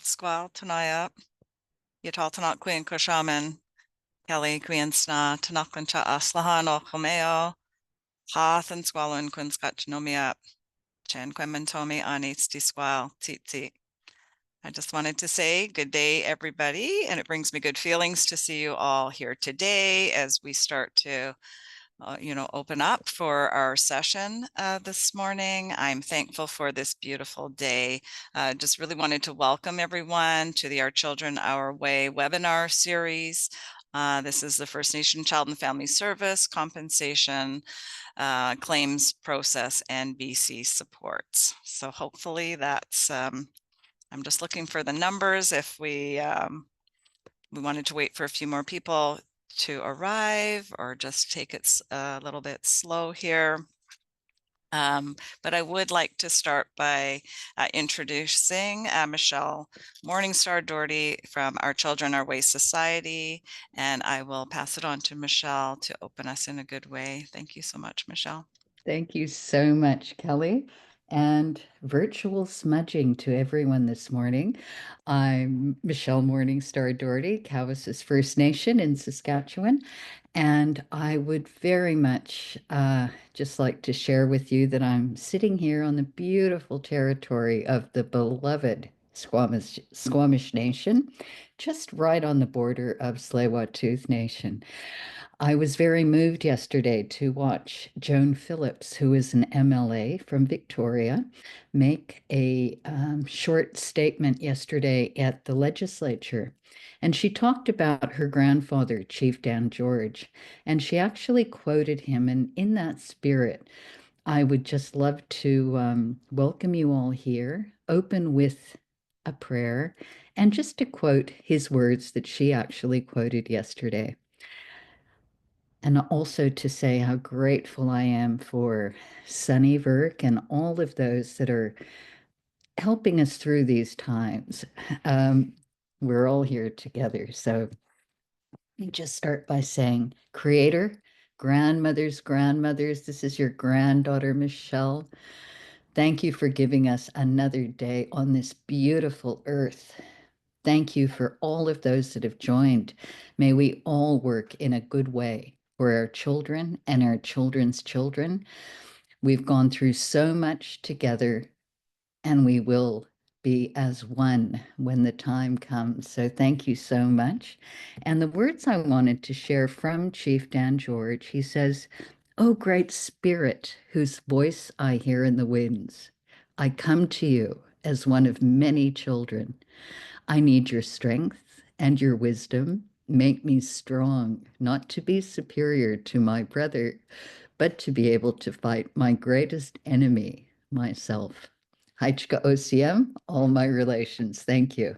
Squal Tanaya, Yatal Tanak Queen Koshaman, Kelley Queen Sna, Tanakancha Aslahan Okomeo, Hath and Squalun Queen Scotchnomia, Chen Quementomi Anitsti Squal, Titi. I just wanted to say good day, everybody, and it brings me good feelings to see you all here today as we start to open up for our session this morning. I'm thankful for this beautiful day. Just really wanted to welcome everyone to the Our Children, Our Way webinar series. This is the First Nation Child and Family Service Compensation Claims Process and BC Supports. So hopefully that's, I'm just looking for the numbers. If we wanted to wait for a few more people to arrive or just take it a little bit slow here. But I would like to start by introducing Michelle Morningstar Doherty from Our Children, Our Way Society, and I will pass it on to Michelle to open us in a good way. Thank you so much, Michelle. Thank you so much, Kelley. And virtual smudging to everyone this morning. I'm Michelle Morningstar Doherty, Cowessess First Nation in Saskatchewan. And I would very much just like to share with you that I'm sitting here on the beautiful territory of the beloved Squamish Nation, just right on the border of Tsleil-Waututh Nation. I was very moved yesterday to watch Joan Phillips, who is an MLA from Victoria, make a short statement yesterday at the legislature. And she talked about her grandfather, Chief Dan George, and she actually quoted him. And in that spirit, I would just love to welcome you all here, open with a prayer, and just to quote his words that she actually quoted yesterday. And also to say how grateful I am for Sunny Virk and all of those that are helping us through these times. We're all here together. So you just start by saying, Creator, grandmothers, this is your granddaughter, Michelle. Thank you for giving us another day on this beautiful earth. Thank you for all of those that have joined. May we all work in a good way for our children and our children's children. We've gone through so much together, and we will be as one when the time comes. So thank you so much. And the words I wanted to share from Chief Dan George, he says, "Oh, great spirit, whose voice I hear in the winds, I come to you as one of many children. I need your strength and your wisdom. Make me strong, not to be superior to my brother, but to be able to fight my greatest enemy, myself." Haichka OCM, all my relations. Thank you.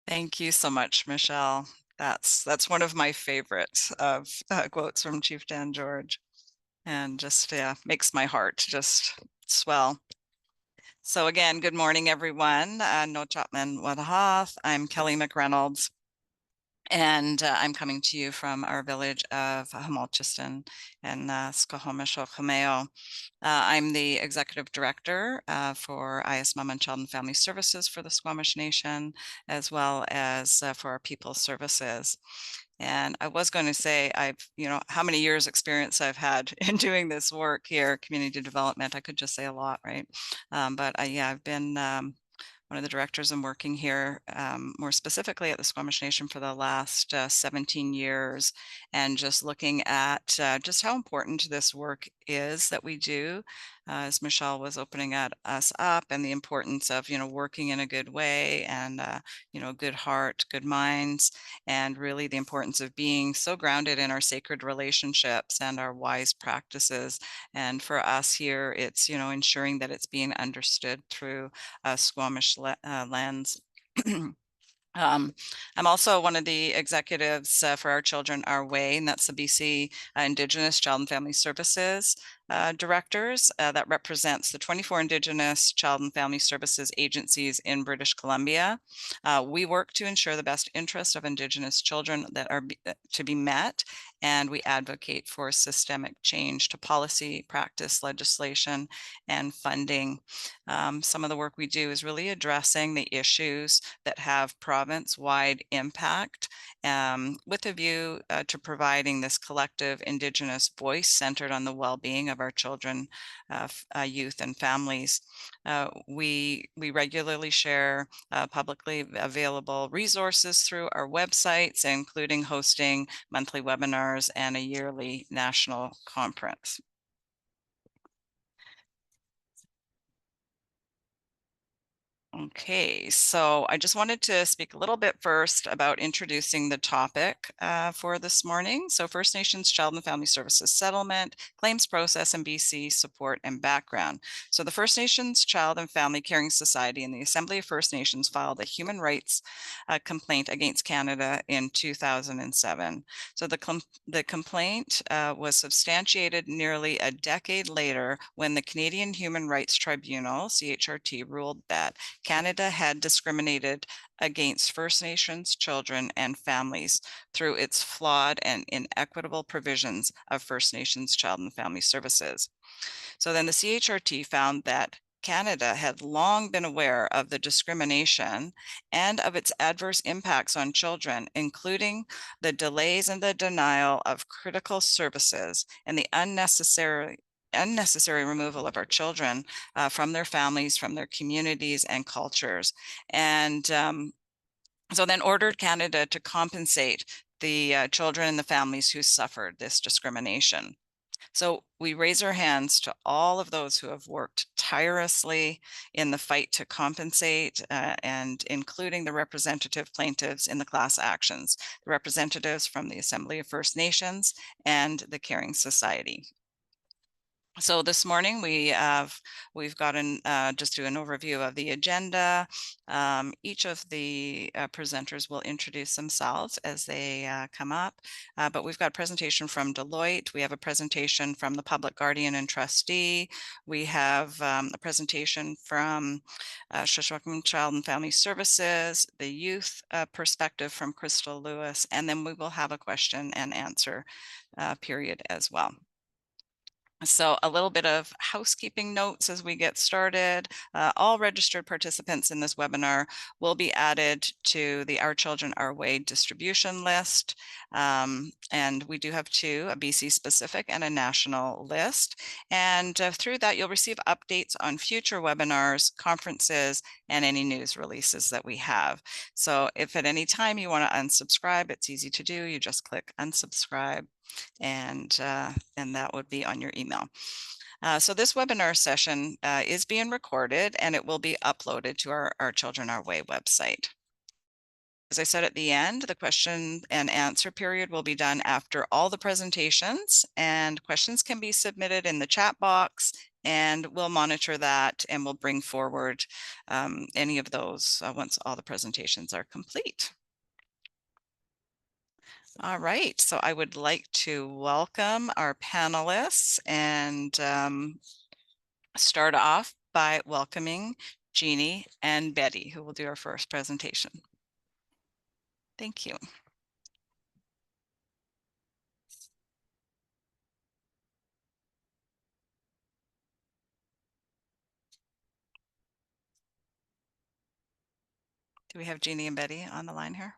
Thank you so much, Michelle. That's one of my favorites of quotes from Chief Dan George, and just makes my heart just swell. So again, good morning, everyone. No Chapman Wadahath. I'm Kelley McReynolds, and I'm coming to you from our village of Hamilchiston in Squamish. I'm the executive director for Ayás Mom and Child and Family Services for the Squamish Nation, as well as for our People Services. And I was going to say, how many years experience I've had in doing this work here, community development. I could just say a lot, right? But I've been one of the directors and working here more specifically at the Squamish Nation for the last 17 years, and just looking at just how important this work is that we do, as Michelle was opening us up, and the importance of working in a good way, and good heart, good minds, and really the importance of being so grounded in our sacred relationships and our wise practices. And for us here, it's ensuring that it's being understood through Squamish lens. I'm also one of the executives for Our Children, Our Way, and that's the BC Indigenous Child and Family Services directors that represents the 24 Indigenous Child and Family Services agencies in British Columbia. We work to ensure the best interest of Indigenous children that are to be met, and we advocate for systemic change to policy, practice, legislation, and funding. Some of the work we do is really addressing the issues that have province-wide impact, with a view to providing this collective Indigenous voice centered on the well-being of our children, youth, and families. We regularly share publicly available resources through our websites, including hosting monthly webinars and a yearly national conference. Okay, so I just wanted to speak a little bit first about introducing the topic for this morning. So First Nations Child and Family Services Settlement, Claims Process in BC, Support and Background. So the First Nations Child and Family Caring Society and the Assembly of First Nations filed a human rights complaint against Canada in 2007. So the complaint was substantiated nearly a decade later when the Canadian Human Rights Tribunal, CHRT, ruled that Canada had discriminated against First Nations children and families through its flawed and inequitable provisions of First Nations Child and Family Services. So then the CHRT found that Canada had long been aware of the discrimination and of its adverse impacts on children, including the delays and the denial of critical services and the unnecessary removal of our children from their families, from their communities and cultures. And so then ordered Canada to compensate the children and the families who suffered this discrimination. So we raise our hands to all of those who have worked tirelessly in the fight to compensate, and including the representative plaintiffs in the class actions, the representatives from the Assembly of First Nations and the Caring Society. So this morning we've got just do an overview of the agenda. Each of the presenters will introduce themselves as they come up, but we've got a presentation from Deloitte. We have a presentation from the Public Guardian and Trustee. We have a presentation from Scw'exmx Child and Family Services, the youth perspective from Crystal Lewis, and then we will have a question and answer period as well. So a little bit of housekeeping notes as we get started. All registered participants in this webinar will be added to the Our Children Our Way distribution list. And we do have two, a BC specific and a national list. And through that, you'll receive updates on future webinars, conferences, and any news releases that we have. So if at any time you want to unsubscribe, it's easy to do. You just click unsubscribe, and that would be on your email. So this webinar session is being recorded and it will be uploaded to our Children Our Way website. As I said at the end, the question and answer period will be done after all the presentations, and questions can be submitted in the chat box, and we'll monitor that and we'll bring forward any of those once all the presentations are complete. All right, so I would like to welcome our panelists and start off by welcoming Jeannie and Betty, who will do our first presentation. Thank you. Do we have Jeannie and Betty on the line here?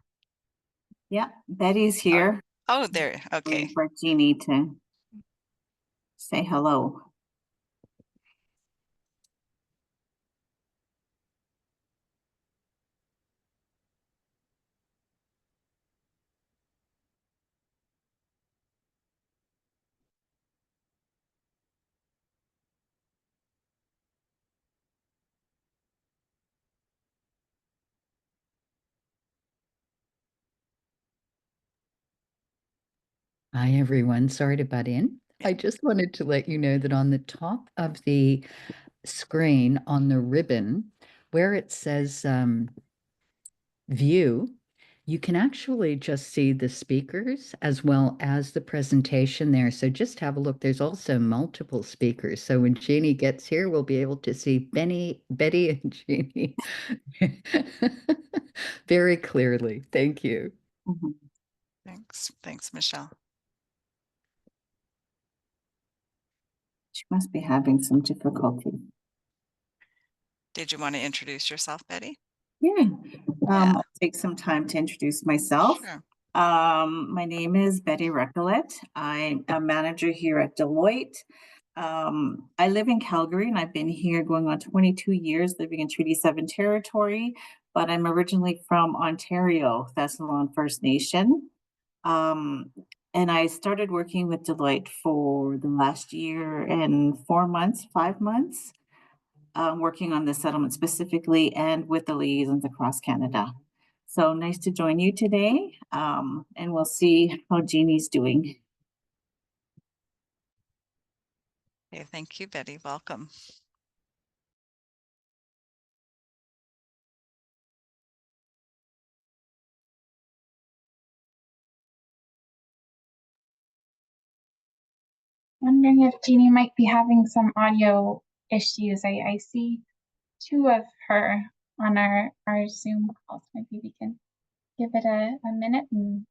Yeah, Betty's here. Oh, there. Okay. Waiting for Jeannie to say hello. Hi, everyone. Sorry to butt in. I just wanted to let you know that on the top of the screen on the ribbon where it says view, You can actually just see the speakers as well as the presentation there. So just have a look. There's also multiple speakers. So when Jeannie gets here, we'll be able to see Betty and Jeannie very clearly. Thank you. Mhm. Thanks, Michelle. She must be having some difficulty. Did you want to introduce yourself, Betty? Yeah. Yeah. I'll take some time to introduce myself. Sure. My name is Betty Recollet. I'm a manager here at Deloitte. I live in Calgary and I've been here going on 22 years living in Treaty 7 territory, but I'm originally from Ontario, Thessalon First Nation. And I started working with Deloitte for the last year and 5 months. Working on the settlement specifically and with the liaisons across Canada. So nice to join you today, and we'll see how Jeannie's doing. Okay, thank you, Betty. Welcome. Wondering if Jeannie might be having some audio issues. I see two of her on our Zoom calls. Maybe we can give it a minute, and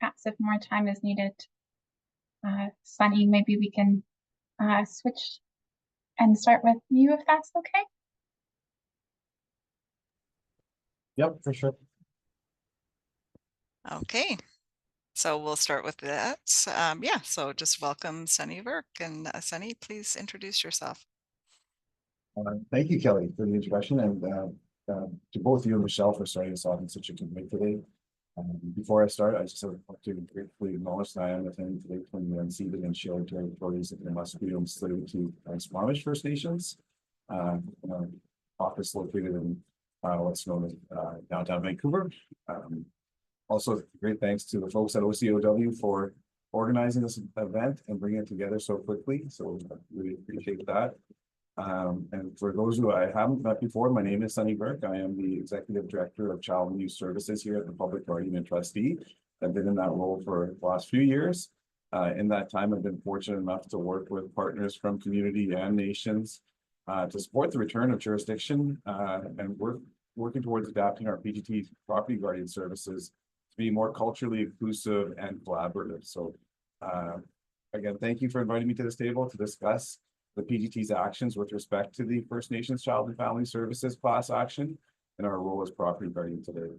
perhaps if more time is needed, Sunny, maybe we can switch and start with you if that's okay. Yep, for sure. Okay, so we'll start with that. Yeah, so just welcome Sunny Virk, and Sunny, please introduce yourself. Thank you, Kelley, for the introduction, and to both you and Michelle for starting us off in such a good way today. Before I start, I just want to gratefully acknowledge that I am attending today from the unceded and shared territories of the Musqueam, Scw'exmx, and Squamish First Nations. Office located in what's known as downtown Vancouver. Also, great thanks to the folks at OCOW for organizing this event and bringing it together so quickly. So I really appreciate that. And for those who I haven't met before, my name is Sunny Virk. I am the Executive Director of Child and Youth Services here at the Public Guardian and Trustee. I've been in that role for the last few years. In that time, I've been fortunate enough to work with partners from community and nations to support the return of jurisdiction, and we're working towards adapting our PGT property guardian services to be more culturally inclusive and collaborative. So again, thank you for inviting me to this table to discuss the PGT's actions with respect to the First Nations Child and Family Services class action and our role as property guardian today.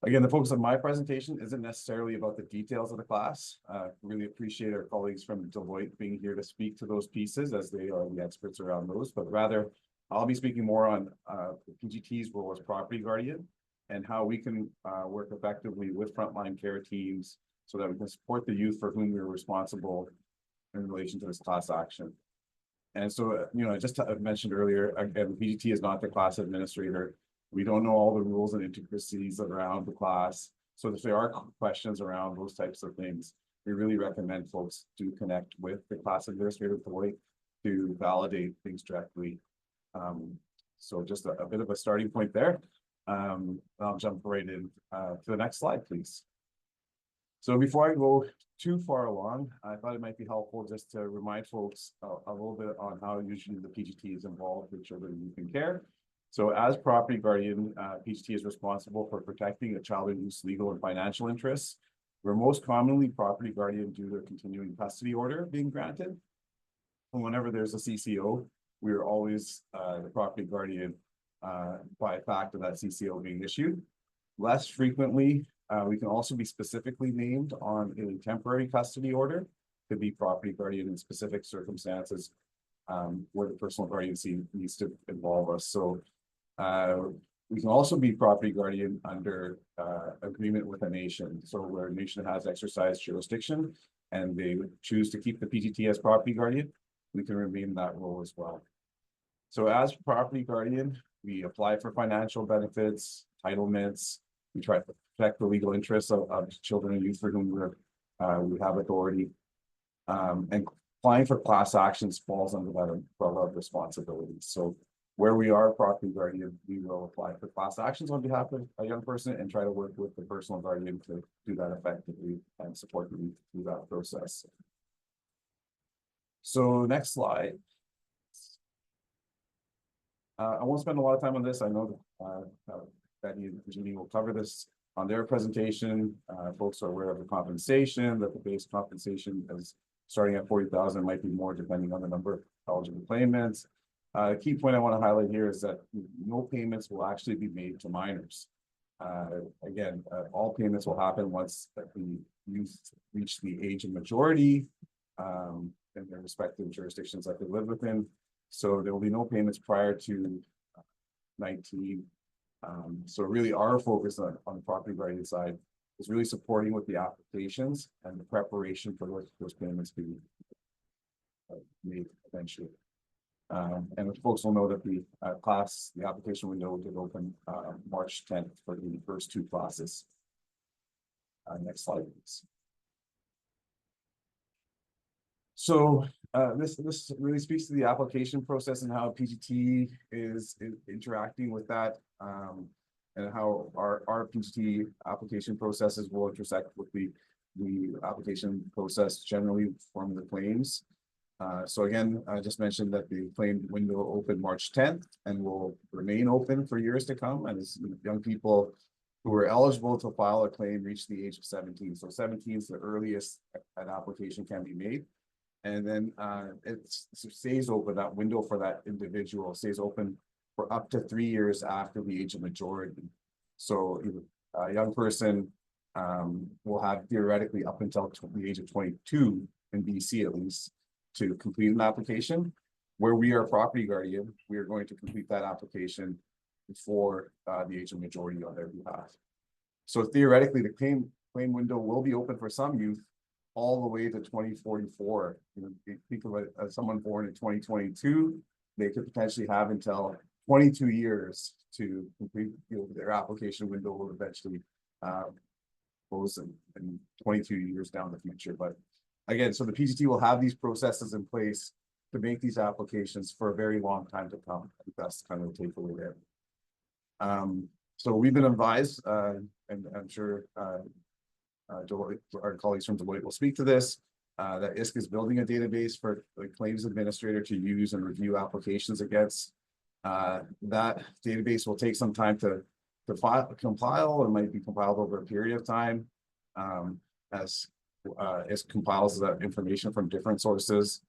Again, the focus of my presentation isn't necessarily about the details of the class. Really appreciate our colleagues from Deloitte being here to speak to those pieces, as they are the experts around those, but rather I'll be speaking more on the PGT's role as property guardian and how we can work effectively with frontline care teams so that we can support the youth for whom we're responsible in relation to this class action. And so, just I mentioned earlier, again, the PGT is not the class administrator. We don't know all the rules and intricacies around the class. So if there are questions around those types of things, we really recommend folks do connect with the class administrator to validate things directly. So just a bit of a starting point there. I'll jump right in to the next slide, please. So before I go too far along, I thought it might be helpful just to remind folks a little bit on how usually the PGT is involved with children, youth, and care. So as property guardian, PGT is responsible for protecting a child and youth's legal and financial interests. We're most commonly property guardian due to a continuing custody order being granted. And whenever there's a CCO, we're always the property guardian by fact of that CCO being issued. Less frequently, we can also be specifically named on a temporary custody order, could be property guardian in specific circumstances where the personal guardiancy needs to involve us. So we can also be property guardian under agreement with a nation. So where a nation has exercised jurisdiction and they would choose to keep the PGT as property guardian, we can remain in that role as well. So as property guardian, we apply for financial benefits, entitlements. We try to protect the legal interests of children and youth for whom we have authority. And applying for class actions falls under that umbrella of responsibilities. So Where we are property guardian, we will apply for class actions on behalf of a young person and try to work with the personal guardian to do that effectively and support them through that process. So next slide. I won't spend a lot of time on this. I know that Betty and Jeannie will cover this on their presentation. Folks are aware of the compensation, that the base compensation is starting at 40,000, might be more depending on the number of eligible claimants. Key point I want to highlight here is that no payments will actually be made to minors. Again, all payments will happen once the youth reach the age of majority in their respective jurisdictions that they live within. So there will be no payments prior to 19. So really our focus on the property guardian side is really supporting with the applications and the preparation for those payments being made eventually. And folks will know that the application window did open March 10th for the first two classes. Next slide, please. So this really speaks to the application process and how PGT is interacting with that, and how our PGT application processes will intersect with the application process generally from the claims. So again, I just mentioned that the claim window opened March 10th and will remain open for years to come as young people who are eligible to file a claim reach the age of 17. So 17 is the earliest an application can be made. And then it stays open, that window for that individual stays open for up to 3 years after the age of majority. So a young person will have theoretically up until the age of 22 in BC at least to complete an application. Where we are property guardian, we are going to complete that application before the age of majority on their behalf. So theoretically, the claim window will be open for some youth all the way to 2044. Think of it as someone born in 2022, they could potentially have until 22 years to complete. Their application window will eventually close in 22 years down the future. But again, so the PGT will have these processes in place to make these applications for a very long time to come. I think that's kind of the takeaway there. So we've been advised, and I'm sure Deloitte, our colleagues from Deloitte will speak to this, that ISC is building a database for the claims administrator to use and review applications against. That database will take some time to compile. It might be compiled over a period of time as ISC compiles that information from different sources.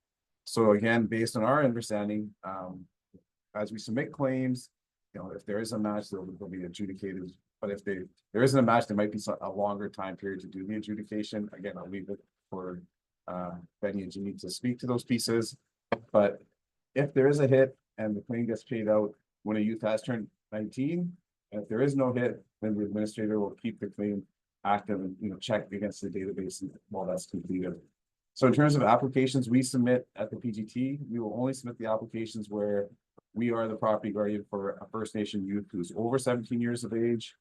So again, based on our understanding, as we submit claims, if there is a match, they'll be adjudicated. But if there isn't a match, there might be a longer time period to do the adjudication. Again, I'll leave it for Betty and Jeannie to speak to those pieces. But if there is a hit and the claim gets paid out when a youth has turned 19, and if there is no hit, then the administrator will keep the claim active and check against the database while that's completed. So in terms of applications we submit at the PGT, we will only submit the applications where we are the property guardian for a First Nation youth who's over 17 years of age.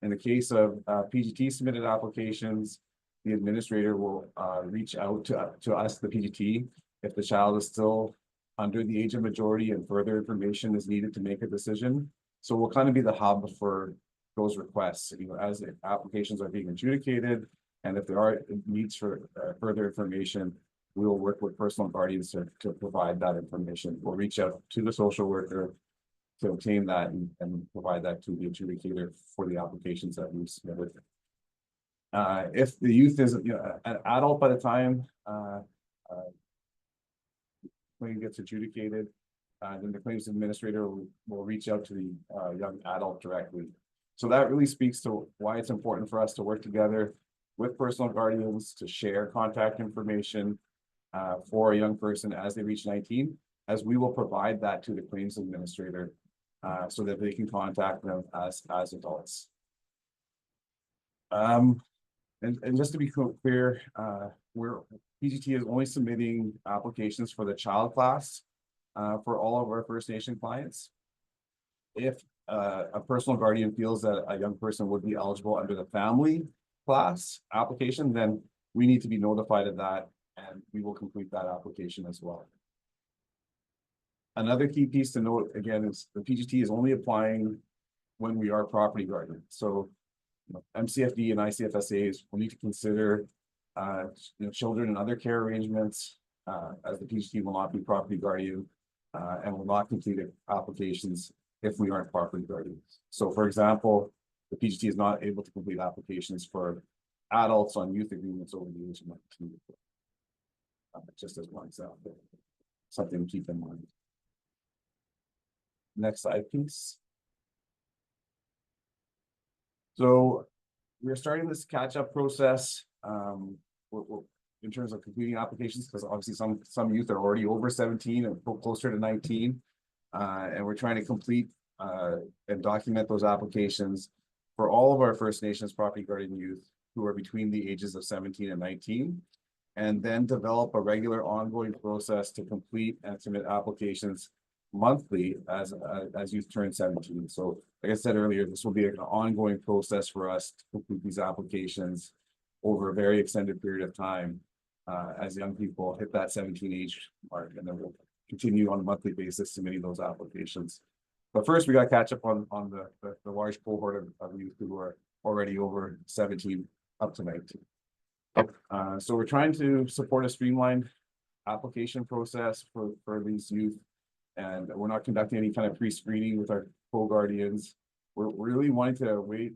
In the case of PGT submitted applications, the administrator will reach out to us, the PGT, if the child is still under the age of majority and further information is needed to make a decision. So we'll kind of be the hub for those requests, as the applications are being adjudicated, and if there are needs for further information, we will work with personal guardians to provide that information. We'll reach out to the social worker to obtain that and provide that to the adjudicator for the applications that we've submitted. If the youth is an adult by the time claim gets adjudicated, then the claims administrator will reach out to the young adult directly. So that really speaks to why it's important for us to work together with personal guardians to share contact information for a young person as they reach 19, as we will provide that to the claims administrator so that they can contact them as adults. And just to be clear, PGT is only submitting applications for the child class for all of our First Nation clients. If a personal guardian feels that a young person would be eligible under the family class application, then we need to be notified of that and we will complete that application as well. Another key piece to note, again, is the PGT is only applying when we are property guardian. So MCFD and ICFSAs will need to consider children and other care arrangements, as the PGT will not be property guardian and will not complete applications if we aren't property guardians. So for example, the PGT is not able to complete applications for adults on youth agreements over the age of 19. Just as one example, something to keep in mind. Next slide, please. So we're starting this catch-up process in terms of completing applications, because obviously some youth are already over 17 and closer to 19, and we're trying to complete and document those applications for all of our First Nations property guardian youth who are between the ages of 17 and 19, and then develop a regular ongoing process to complete and submit applications monthly as youth turn 17. So like I said earlier, this will be an ongoing process for us to complete these applications over a very extended period of time as young people hit that 17 age mark, and then we'll continue on a monthly basis submitting those applications. But first, we got to catch up on the large cohort of youth who are already over 17 up to 19. So we're trying to support a streamlined application process for these youth, and we're not conducting any kind of pre-screening with our co-guardians. We're really wanting to wait,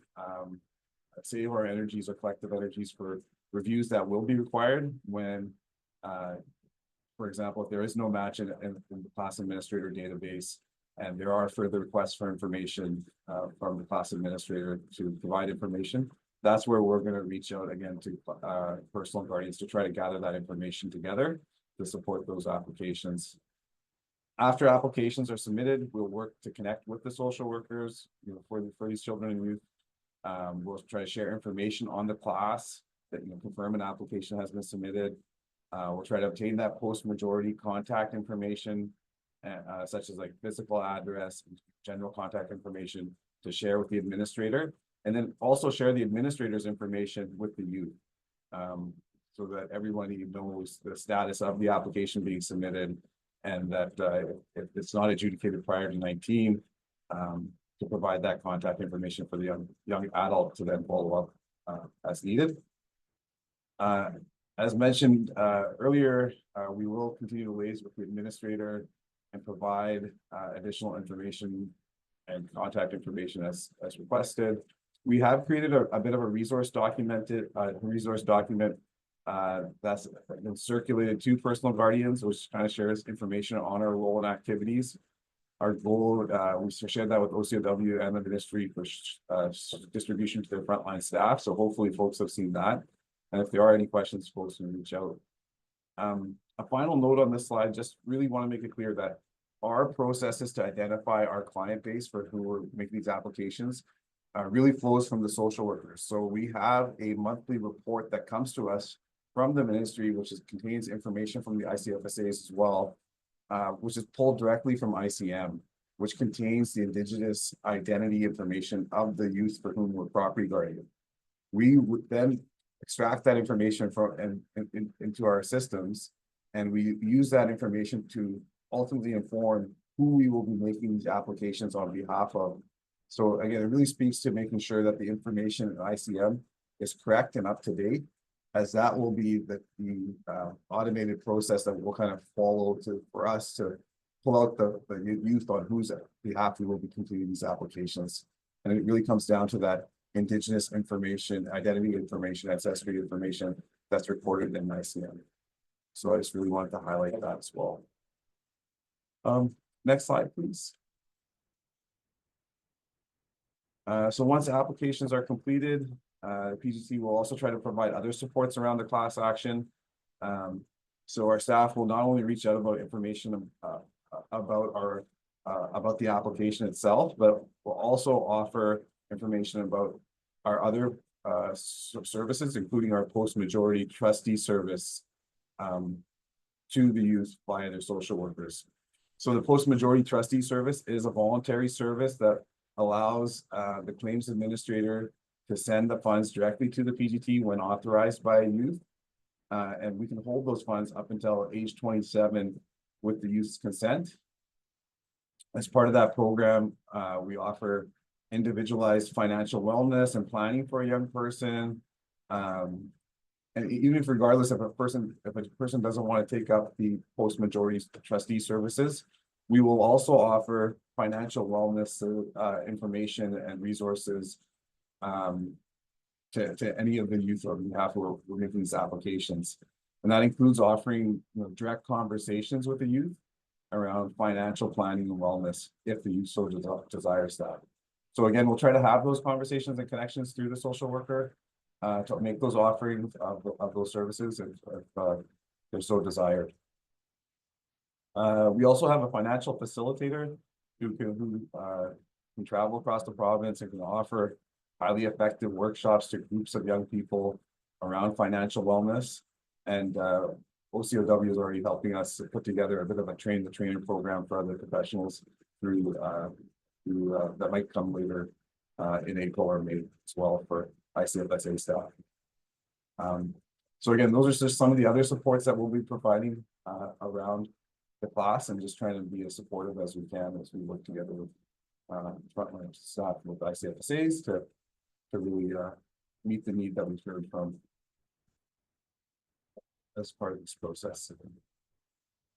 save our energies or collective energies for reviews that will be required when, for example, if there is no match in the class administrator database, and there are further requests for information from the class administrator to provide information, that's where we're going to reach out again to personal guardians to try to gather that information together to support those applications. After applications are submitted, we'll work to connect with the social workers, for these children and youth. We'll try to share information on the class that confirm an application has been submitted. We'll try to obtain that post-majority contact information, such as like physical address, general contact information, to share with the administrator, and then also share the administrator's information with the youth, so that everybody knows the status of the application being submitted, and that if it's not adjudicated prior to 19, to provide that contact information for the young adult to then follow up as needed. As mentioned earlier, we will continue to liaise with the administrator and provide additional information and contact information as requested. We have created a bit of a resource document that's been circulated to personal guardians, which kind of shares information on our role and activities. Our goal, we shared that with OCOW and the ministry for distribution to their frontline staff. So hopefully folks have seen that. And if there are any questions, folks can reach out. A final note on this slide, just really want to make it clear that our processes to identify our client base for who we're making these applications really flows from the social workers. So we have a monthly report that comes to us from the ministry, which contains information from the ICFSAs as well, which is pulled directly from ICM, which contains the Indigenous identity information of the youth for whom we're property guardian. We would then extract that information into our systems, and we use that information to ultimately inform who we will be making these applications on behalf of. So again, it really speaks to making sure that the information in ICM is correct and up to date, as that will be the automated process that will kind of follow for us to pull out the youth on whose behalf we will be completing these applications. And it really comes down to that Indigenous information, identity information, ancestry information that's recorded in ICM. So I just really wanted to highlight that as well. Next slide, please. So once applications are completed, PGT will also try to provide other supports around the class action. So our staff will not only reach out about information about the application itself, but will also offer information about our other services, including our post-majority trustee service to the youth via their social workers. So the post-majority trustee service is a voluntary service that allows the claims administrator to send the funds directly to the PGT when authorized by a youth. And we can hold those funds up until age 27 with the youth's consent. As part of that program, we offer individualized financial wellness and planning for a young person. And even if regardless if a person doesn't want to take up the post-majority trustee services, we will also offer financial wellness information and resources to any of the youth on behalf of who are making these applications. And that includes offering direct conversations with the youth around financial planning and wellness if the youth so desires that. So again, we'll try to have those conversations and connections through the social worker to make those offerings of those services if they're so desired. We also have a financial facilitator who can travel across the province and can offer highly effective workshops to groups of young people around financial wellness. And OCOW is already helping us put together a bit of a train-the-trainer program for other professionals through that might come later in April or May as well for ICFSA staff. So again, those are just some of the other supports that we'll be providing around the class, and just trying to be as supportive as we can as we work together with frontline staff with ICFSAs to really meet the need that we've heard from as part of this process.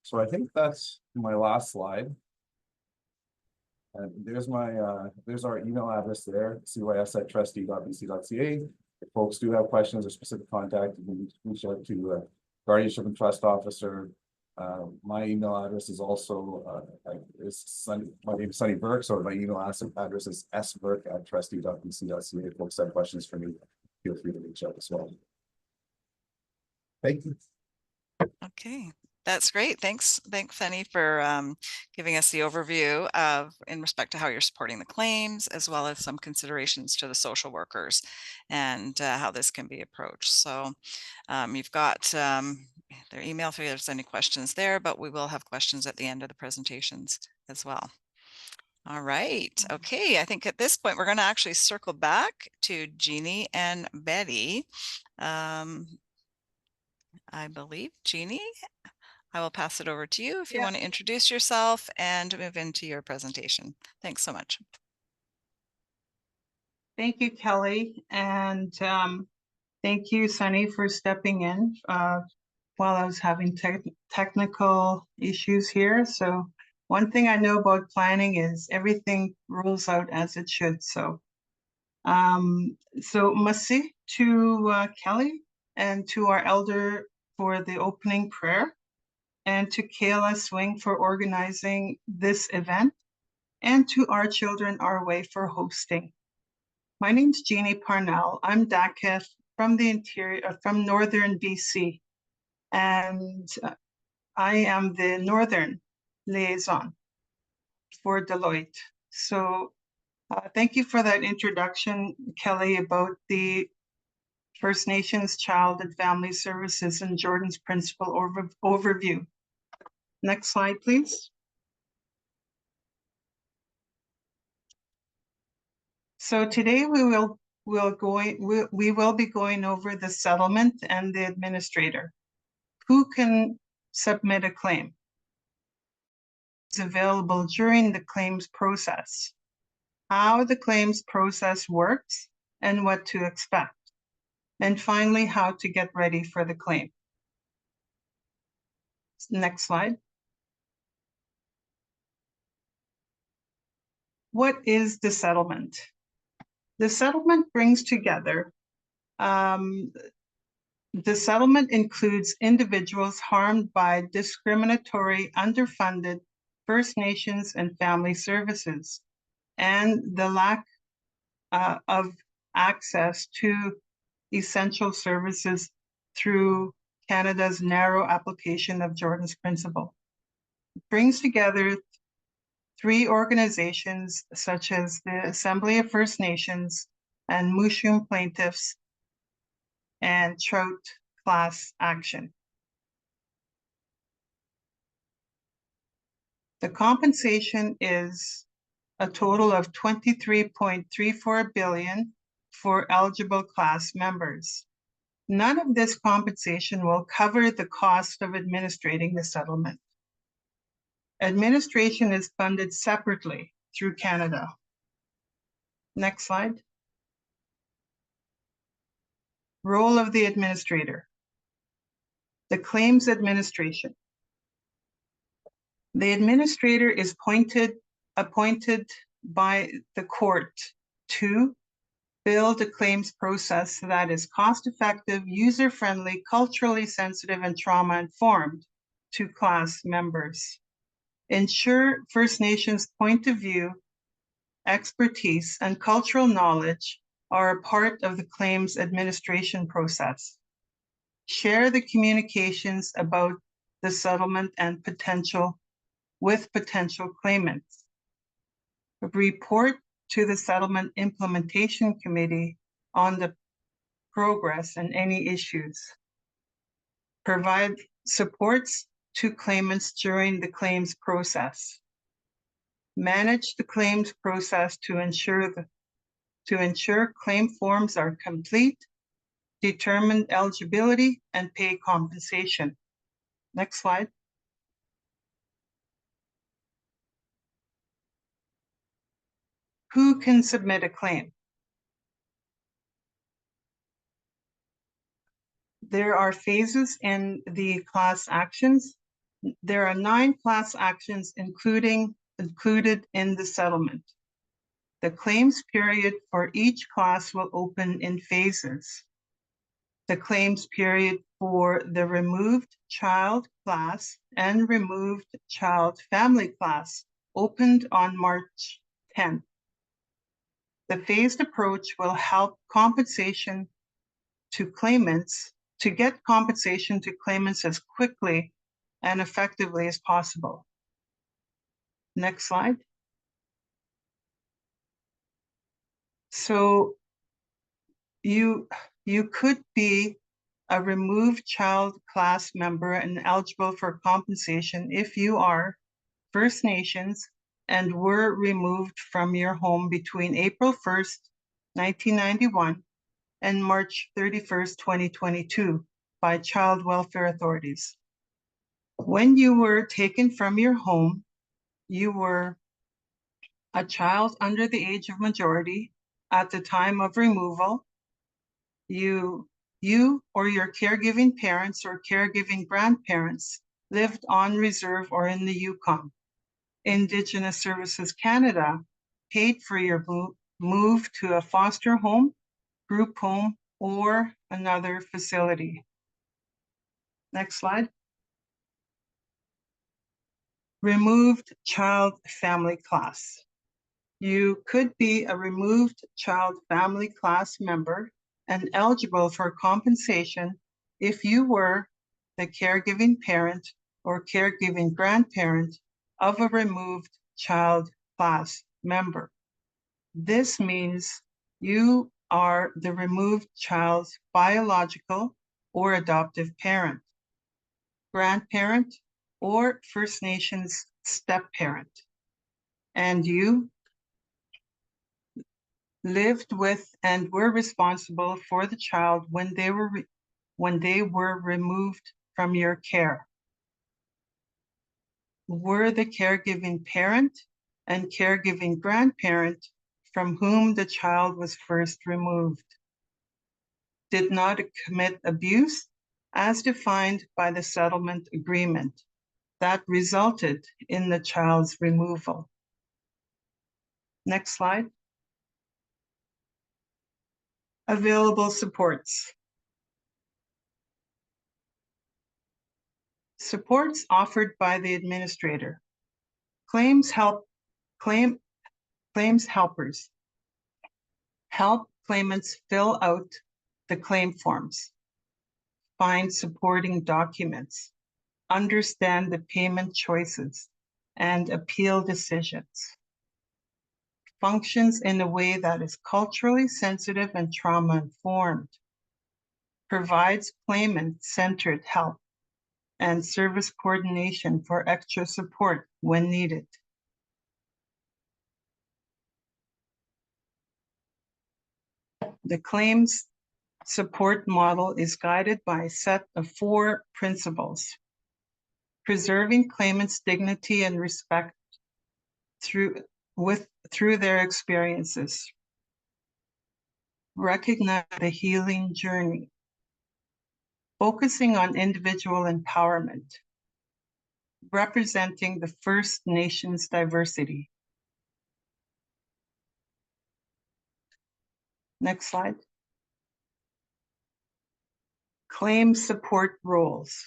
So I think that's my last slide. And there's our email address there, cys@trustee.bc.ca. If folks do have questions or specific contact, you can reach out to Guardianship and Trust Officer. My email address is also my name is Sunny Virk, so my email address is svirk@trustee.bc.ca. If folks have questions for me, feel free to reach out as well. Thank you. Okay, that's great. Thanks, Sunny, for giving us the overview of in respect to how you're supporting the claims, as well as some considerations to the social workers and how this can be approached. So you've got their email if there's any questions there, but we will have questions at the end of the presentations as well. All right. Okay. I think at this point, we're going to actually circle back to Jeannie and Betty. I believe, Jeannie, I will pass it over to you if you want to introduce yourself and move into your presentation. Thanks so much. Thank you, Kelley, and thank you, Sunny, for stepping in while I was having technical issues here. So one thing I know about planning is everything rolls out as it should. So merci to Kelley and to our elder for the opening prayer, and to Kayla Swing for organizing this event, and to Our Children Our Way for hosting. My name's Jeannie Parnell. I'm DACF from the interior, from Northern BC, and I am the Northern Liaison for Deloitte. So thank you for that introduction, Kelley, about the First Nations Child and Family Services and Jordan's Principal overview. Next slide, please. So today we will be going over the settlement and the administrator. Who can submit a claim? It's available during the claims process. How the claims process works and what to expect. And finally, how to get ready for the claim. Next slide. What is the settlement? The settlement brings together, the settlement includes individuals harmed by discriminatory, underfunded First Nations and family services, and the lack of access to essential services through Canada's narrow application of Jordan's Principle. It brings together 3 organizations such as the Assembly of First Nations and Mushuam Plaintiffs and Trout Class Action. The compensation is a total of $23.34 billion for eligible class members. None of this compensation will cover the cost of administrating the settlement. Administration is funded separately through Canada. Next slide. Role of the administrator. The claims administration. The administrator is appointed by the court to build a claims process that is cost-effective, user-friendly, culturally sensitive, and trauma-informed to class members. Ensure First Nations point of view, expertise, and cultural knowledge are a part of the claims administration process. Share the communications about the settlement and potential claimants. Report to the Settlement Implementation Committee on the progress and any issues. Provide supports to claimants during the claims process. Manage the claims process to ensure claim forms are complete, determine eligibility, and pay compensation. Next slide. Who can submit a claim? There are phases in the class actions. There are 9 class actions included in the settlement. The claims period for each class will open in phases. The claims period for the removed child class and removed child family class opened on March 10th. The phased approach will help compensation to claimants to get compensation to claimants as quickly and effectively as possible. Next slide. So you could be a removed child class member and eligible for compensation if you are First Nations and were removed from your home between April 1st, 1991 and March 31st, 2022 by child welfare authorities. When you were taken from your home, you were a child under the age of majority at the time of removal. You or your caregiving parents or caregiving grandparents lived on reserve or in the Yukon. Indigenous Services Canada paid for your move to a foster home, group home, or another facility. Next slide. Removed child family class. You could be a removed child family class member and eligible for compensation if you were the caregiving parent or caregiving grandparent of a removed child class member. This means you are the removed child's biological or adoptive parent, grandparent, or First Nations step-parent, and you lived with and were responsible for the child when they were removed from your care. Were the caregiving parent and caregiving grandparent from whom the child was first removed. Did not commit abuse as defined by the settlement agreement that resulted in the child's removal. Next slide. Available supports. Supports offered by the administrator. Claims helpers. Help claimants fill out the claim forms. Find supporting documents. Understand the payment choices and appeal decisions. Functions in a way that is culturally sensitive and trauma-informed. Provides claimant-centered help and service coordination for extra support when needed. The claims support model is guided by a set of 4 principles. preserving claimants' dignity and respect through their experiences. Recognize the healing journey, focusing on individual empowerment, representing the First Nations diversity. Next slide. Claim support roles.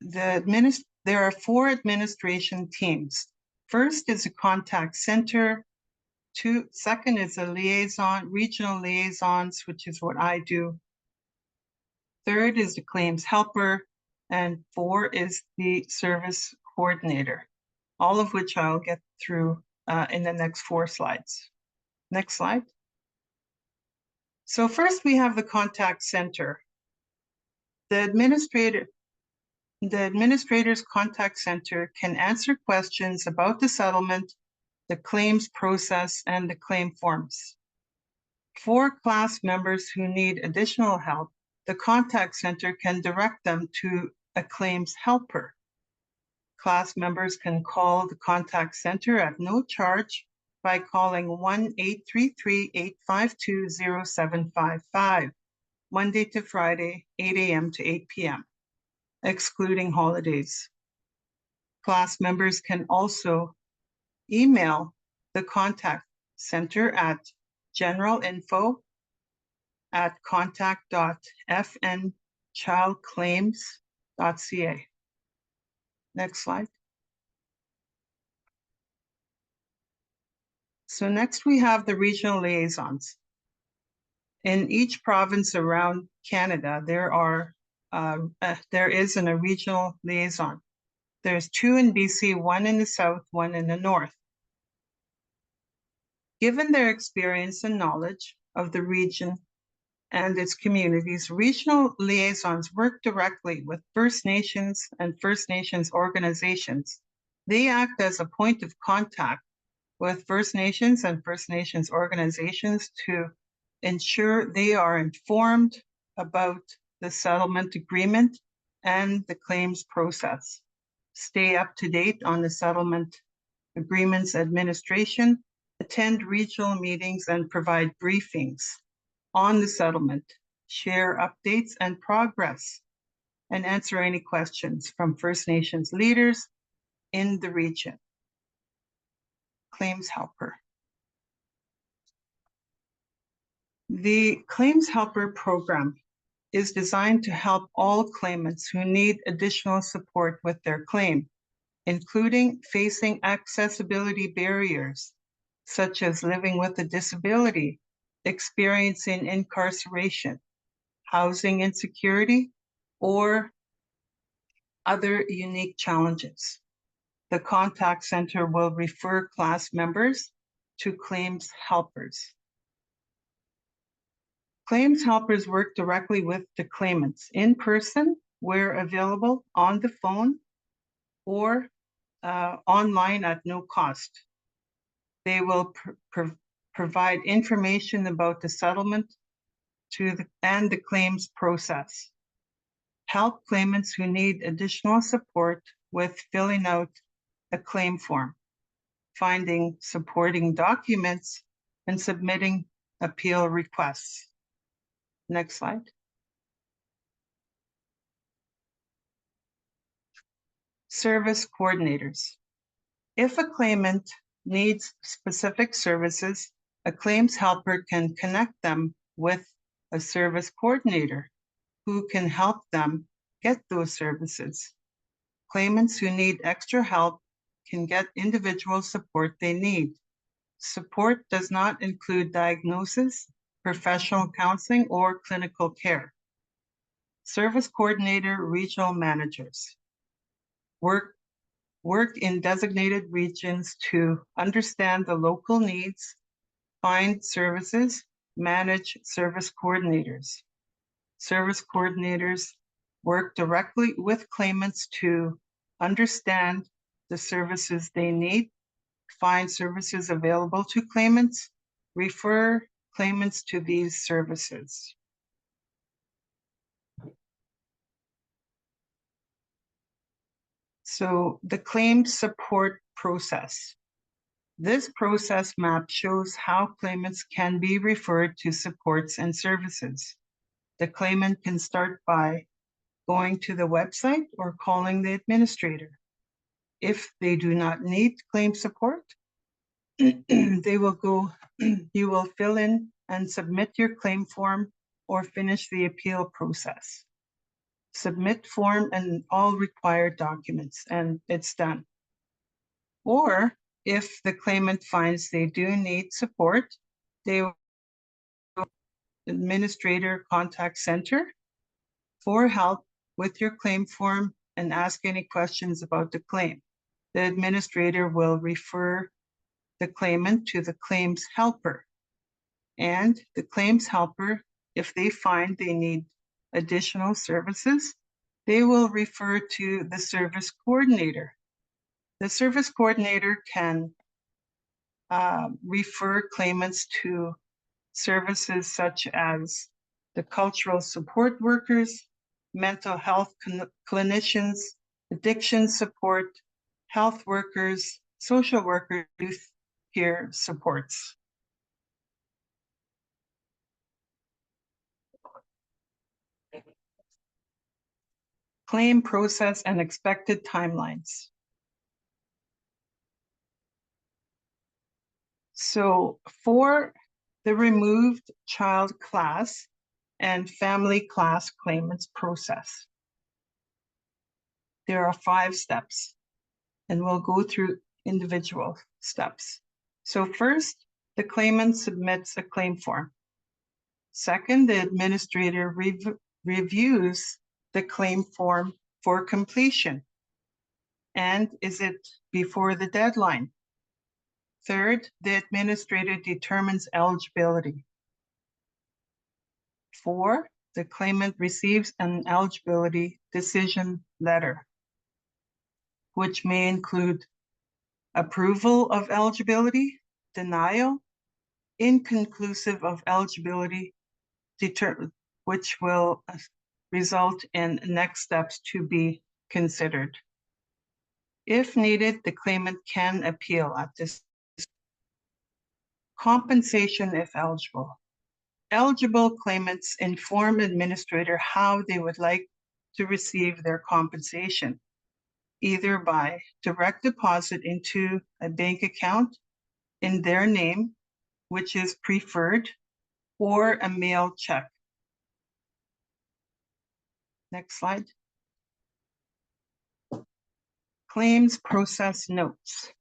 There are 4 administration teams. First is a contact center. Second is a liaison, regional liaisons, which is what I do. Third is the claims helper, and 4 is the service coordinator, all of which I'll get through in the next 4 slides. Next slide. So first we have the contact center. The administrator's contact center can answer questions about the settlement, the claims process, and the claim forms. For class members who need additional help, the contact center can direct them to a claims helper. Class members can call the contact center at no charge by calling 1-833-852-0755, Monday to Friday, 8 a.m. to 8 p.m., excluding holidays. Class members can also email the contact center at generalinfo@contact.fnchildclaims.ca. Next slide. So next we have the regional liaisons. In each province around Canada, there is a regional liaison. There's 2 in BC, 1 in the south, 1 in the north. Given their experience and knowledge of the region and its communities, regional liaisons work directly with First Nations and First Nations organizations. They act as a point of contact with First Nations and First Nations organizations to ensure they are informed about the settlement agreement and the claims process, stay up to date on the settlement agreements administration, attend regional meetings and provide briefings on the settlement, share updates and progress, and answer any questions from First Nations leaders in the region. Claims helper. The Claims Helper program is designed to help all claimants who need additional support with their claim, including facing accessibility barriers, such as living with a disability, experiencing incarceration, housing insecurity, or other unique challenges. The contact center will refer class members to claims helpers. Claims helpers work directly with the claimants in person, where available, on the phone, or online at no cost. They will provide information about the settlement and the claims process. Help claimants who need additional support with filling out a claim form, finding supporting documents, and submitting appeal requests. Next slide. Service coordinators. If a claimant needs specific services, a claims helper can connect them with a service coordinator who can help them get those services. Claimants who need extra help can get individual support they need. Support does not include diagnosis, professional counseling, or clinical care. Service coordinator, regional managers work in designated regions to understand the local needs, find services, manage service coordinators. Service coordinators work directly with claimants to understand the services they need, find services available to claimants, refer claimants to these services. So the claim support process. This process map shows how claimants can be referred to supports and services. The claimant can start by going to the website or calling the administrator. If they do not need claim support, they will go, you will fill in and submit your claim form or finish the appeal process. Submit form and all required documents, and it's done. Or if the claimant finds they do need support, they will go to the administrator contact center for help with your claim form and ask any questions about the claim. The administrator will refer the claimant to the claims helper. And the claims helper, if they find they need additional services, they will refer to the service coordinator. The service coordinator can refer claimants to services such as the cultural support workers, mental health clinicians, addiction support, health workers, social workers, youth peer supports. Claim process and expected timelines. So for the removed child class and family class claimants process, there are 5 steps, and we'll go through individual steps. So first, the claimant submits a claim form. Second, the administrator reviews the claim form for completion. And is it before the deadline? Third, the administrator determines eligibility. 4, the claimant receives an eligibility decision letter, which may include approval of eligibility, denial, inconclusive of eligibility, which will result in next steps to be considered. If needed, the claimant can appeal at this. Compensation if eligible. Eligible claimants inform administrator how they would like to receive their compensation, either by direct deposit into a bank account in their name, which is preferred, or a mail check. Next slide. Claims process notes.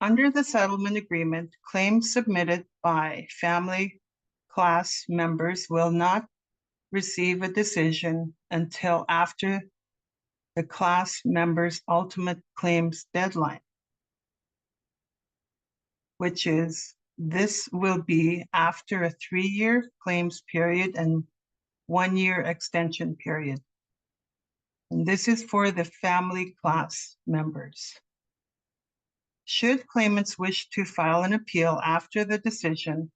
Under the settlement agreement, claims submitted by family class members will not receive a decision until after the class member's ultimate claims deadline, which is, this will be after a 3-year claims period and 1-year extension period. And this is for the family class members. Should claimants wish to file an appeal after the decision,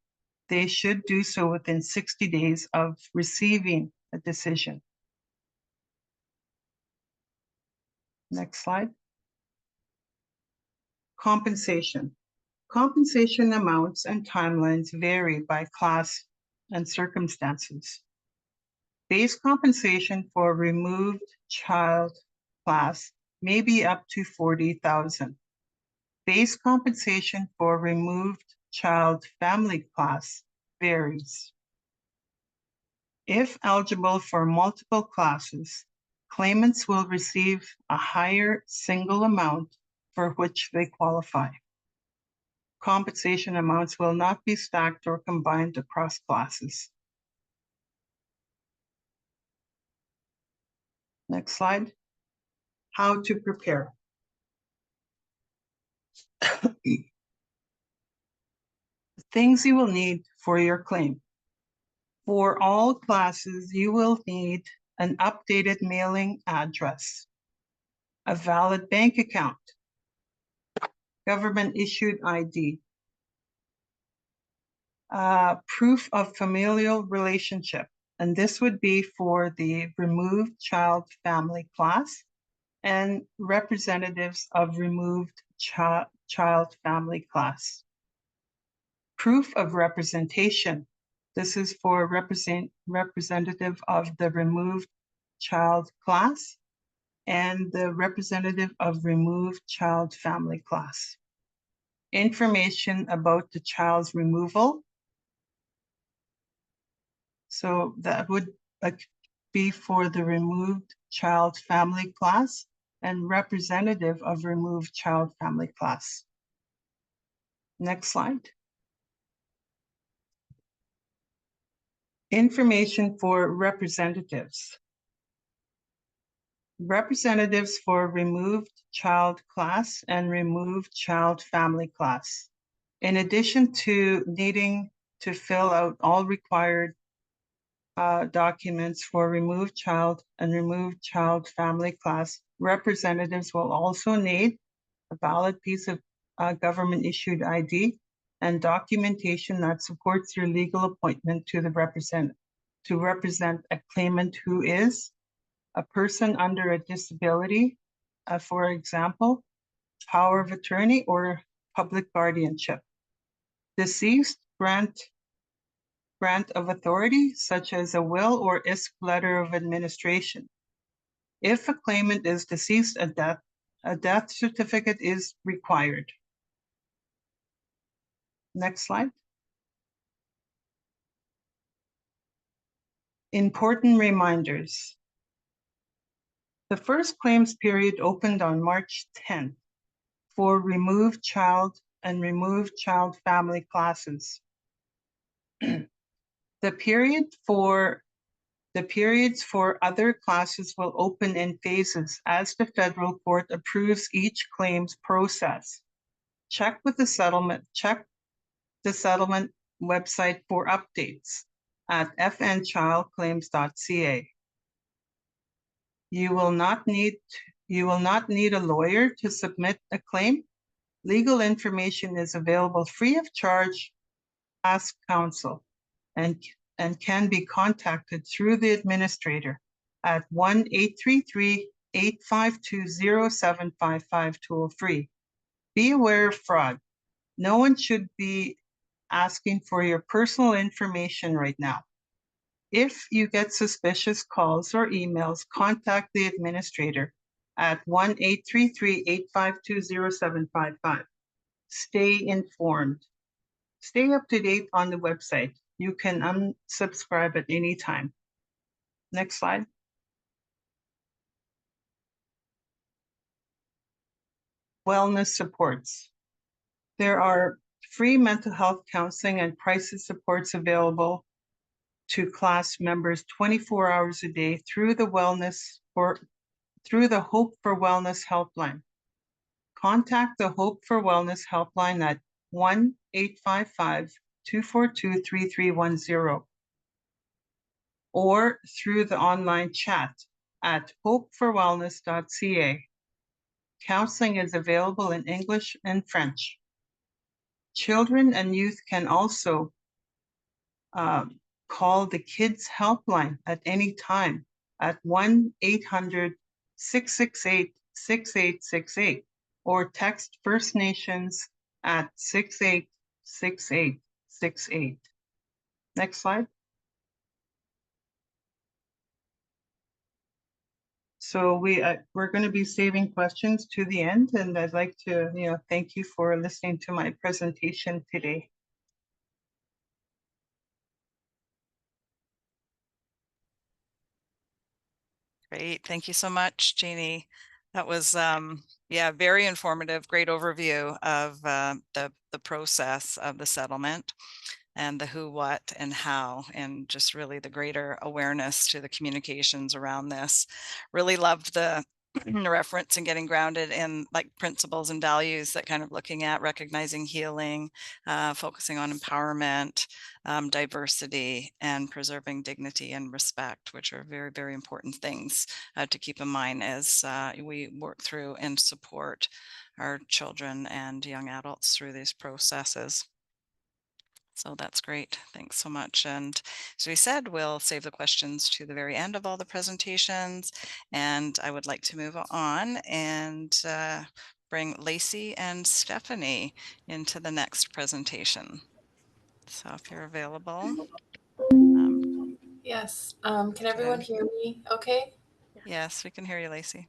they should do so within 60 days of receiving a decision. Next slide. Compensation. Compensation amounts and timelines vary by class and circumstances. Base compensation for removed child class may be up to $40,000. Base compensation for removed child family class varies. If eligible for multiple classes, claimants will receive a higher single amount for which they qualify. Compensation amounts will not be stacked or combined across classes. Next slide. How to prepare. Things you will need for your claim. For all classes, you will need an updated mailing address, a valid bank account, government issued ID, proof of familial relationship, and this would be for the removed child family class and representatives of removed child family class. Proof of representation. This is for representative of the removed child class and the representative of removed child family class. Information about the child's removal. So that would be for the removed child family class and representative of removed child family class. Next slide. Information for representatives. Representatives for removed child class and removed child family class. In addition to needing to fill out all required documents for removed child and removed child family class, representatives will also need a valid piece of government issued ID and documentation that supports your legal appointment to represent a claimant who is a person under a disability, for example, power of attorney or public guardianship. Deceased, grant of authority, such as a will or ISC letter of administration. If a claimant is deceased, a death certificate is required. Next slide. Important reminders. The first claims period opened on March 10th for removed child and removed child family classes. The periods for other classes will open in phases as the federal court approves each claims process. Check the settlement website for updates at fnchildclaims.ca. You will not need a lawyer to submit a claim. Legal information is available free of charge. Ask counsel and can be contacted through the administrator at 1-833-852-0755 toll-free. Be aware of fraud. No one should be asking for your personal information right now. If you get suspicious calls or emails, contact the administrator at 1-833-852-0755. Stay informed. Stay up to date on the website. You can unsubscribe at any time. Next slide. Wellness supports. There are free mental health counseling and crisis supports available to class members 24 hours a day through the Hope for Wellness helpline. Contact the Hope for Wellness helpline at 1-855-242-3310 or through the online chat at hopeforwellness.ca. Counseling is available in English and French. Children and youth can also call the Kids Helpline at any time at 1-800-668-6868 or text First Nations at 686868. Next slide. So we're going to be saving questions to the end, and I'd like to thank you for listening to my presentation today. Great. Thank you so much, Jeannie. That was, very informative, great overview of the process of the settlement and the who, what, and how, and just really the greater awareness to the communications around this. Really loved the reference and getting grounded in like principles and values, that kind of looking at recognizing healing, focusing on empowerment, diversity, and preserving dignity and respect, which are very, very important things to keep in mind as we work through and support our children and young adults through these processes. So that's great. Thanks so much. And as we said, we'll save the questions to the very end of all the presentations. And I would like to move on and bring Lacey and Stephanie into the next presentation. So if you're available. Yes. Can everyone hear me okay? Yes, we can hear you, Lacey.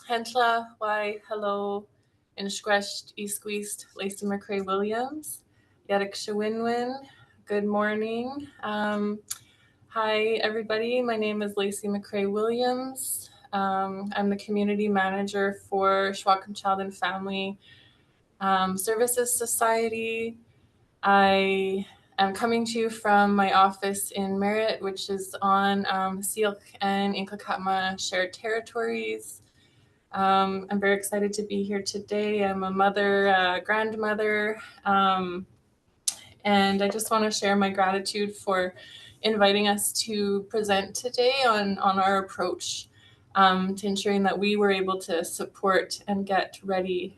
Hentla, why, hello, in Scw'exmx, Lacey McRae Williams, Yadik Shawinwin, good morning. Hi, everybody. My name is Lacey McRae Williams. I'm the community manager for Squamish Child and Family Services Society. I am coming to you from my office in Merritt, which is on Syilx and Inklakatma shared territories. I'm very excited to be here today. I'm a mother, grandmother, and I just want to share my gratitude for inviting us to present today on our approach to ensuring that we were able to support and get ready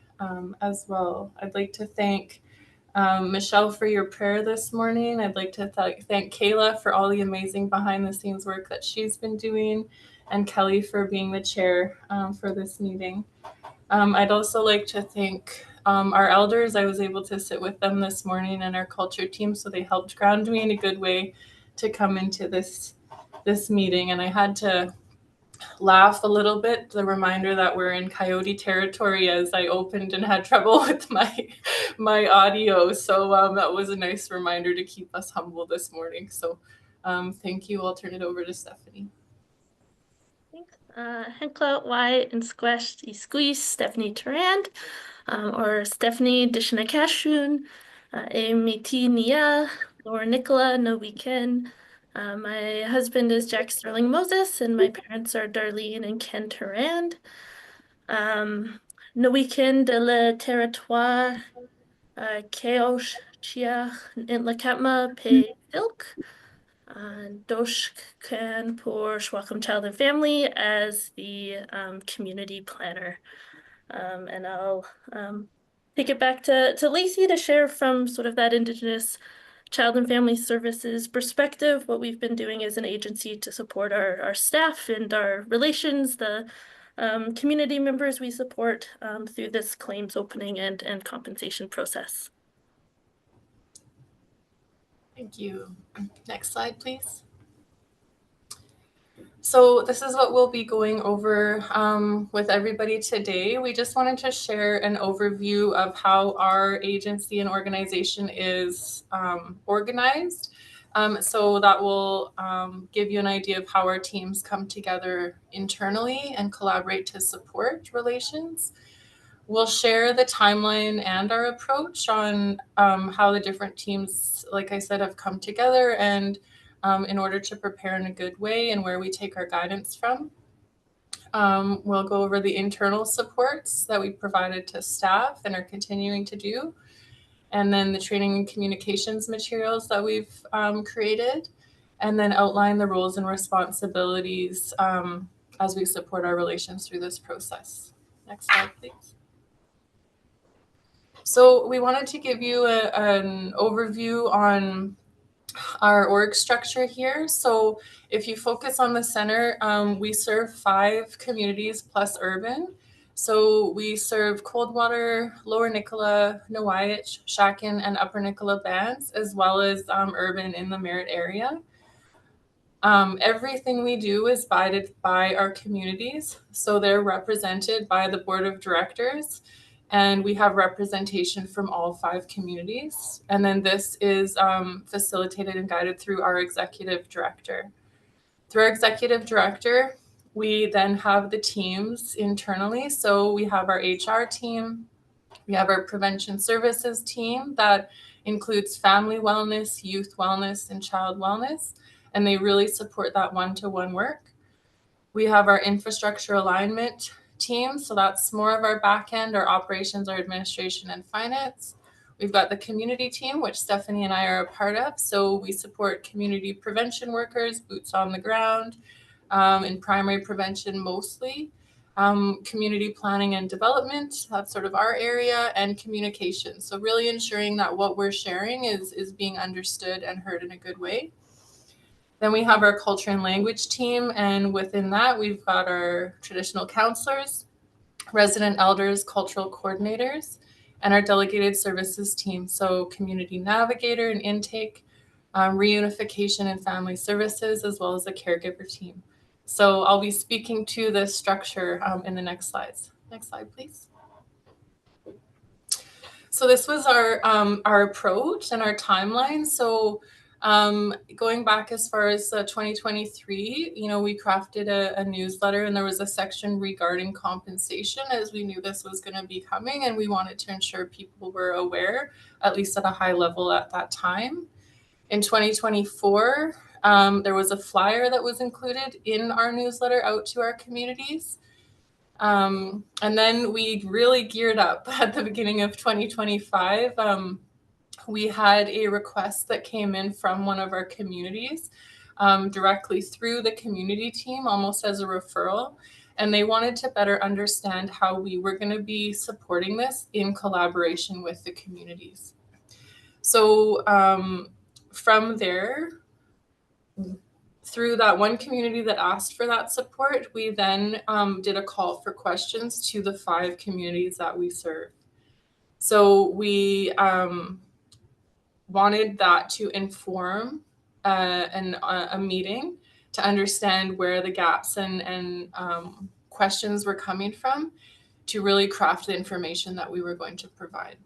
as well. I'd like to thank Michelle for your prayer this morning. I'd like to thank Kayla for all the amazing behind the scenes work that she's been doing, and Kelley for being the chair for this meeting. I'd also like to thank our elders. I was able to sit with them this morning and our culture team, so they helped ground me in a good way to come into this meeting. And I had to laugh a little bit, the reminder that we're in coyote territory, as I opened and had trouble with my audio. So that was a nice reminder to keep us humble this morning. So thank you. I'll turn it over to Stephanie. Thanks. Henkla Y and Scw'exmx, Stephanie Tarand, or Stephanie Dishnakashun, Métis Nia, Laura Nicola, no weekend. My husband is Jack Sterling Moses, and my parents are Darlene and Ken Tarand. No weekend de la territoire, Keosh Chia Intlakatma Pe Ilk. Doshk Khan for Squamish Child and Family as the community planner. And I'll take it back to Lacey to share from sort of that Indigenous Child and Family Services perspective, what we've been doing as an agency to support our staff and our relations, the community members we support through this claims opening and compensation process. Thank you. Next slide, please. So this is what we'll be going over with everybody today. We just wanted to share an overview of how our agency and organization is organized. So that will give you an idea of how our teams come together internally and collaborate to support relations. We'll share the timeline and our approach on how the different teams, like I said, have come together and in order to prepare in a good way and where we take our guidance from. We'll go over the internal supports that we provided to staff and are continuing to do, and then the training and communications materials that we've created, and then outline the roles and responsibilities as we support our relations through this process. Next slide, please. So we wanted to give you an overview on our org structure here. So if you focus on the center, we serve 5 communities plus urban. So we serve Coldwater, Lower Nicola, Nowayich, Shakin, and Upper Nicola bands, as well as urban in the Merritt area. Everything we do is guided by our communities. So they're represented by the board of directors, and we have representation from all 5 communities. And then this is facilitated and guided through our executive director. Through our executive director, we then have the teams internally. So we have our HR team, we have our prevention services team that includes family wellness, youth wellness, and child wellness, and they really support that one-to-one work. We have our infrastructure alignment team, so that's more of our back end, our operations, our administration, and finance. We've got the community team, which Stephanie and I are a part of. So we support community prevention workers, boots on the ground, in primary prevention mostly. community planning and development, that's sort of our area, and communication. So really ensuring that what we're sharing is being understood and heard in a good way. Then we have our culture and language team, and within that we've got our traditional counselors, resident elders, cultural coordinators, and our delegated services team. So community navigator and intake, reunification and family services, as well as a caregiver team. So I'll be speaking to this structure in the next slides. Next slide, please. So this was our approach and our timeline. So going back as far as 2023, we crafted a newsletter, and there was a section regarding compensation, as we knew this was going to be coming, and we wanted to ensure people were aware, at least at a high level at that time. In 2024, there was a flyer that was included in our newsletter out to our communities. And then we really geared up at the beginning of 2025. We had a request that came in from one of our communities directly through the community team, almost as a referral. And they wanted to better understand how we were going to be supporting this in collaboration with the communities. So from there, through that one community that asked for that support, we then did a call for questions to the 5 communities that we serve. So we wanted that to inform a meeting to understand where the gaps and questions were coming from, to really craft the information that we were going to provide.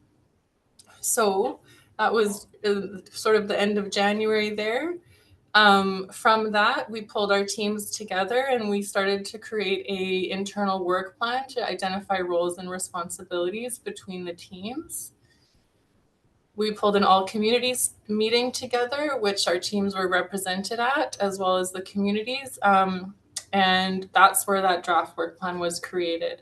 So that was sort of the end of January there. From that, we pulled our teams together and we started to create an internal work plan to identify roles and responsibilities between the teams. We pulled an all communities meeting together, which our teams were represented at, as well as the communities. And that's where that draft work plan was created.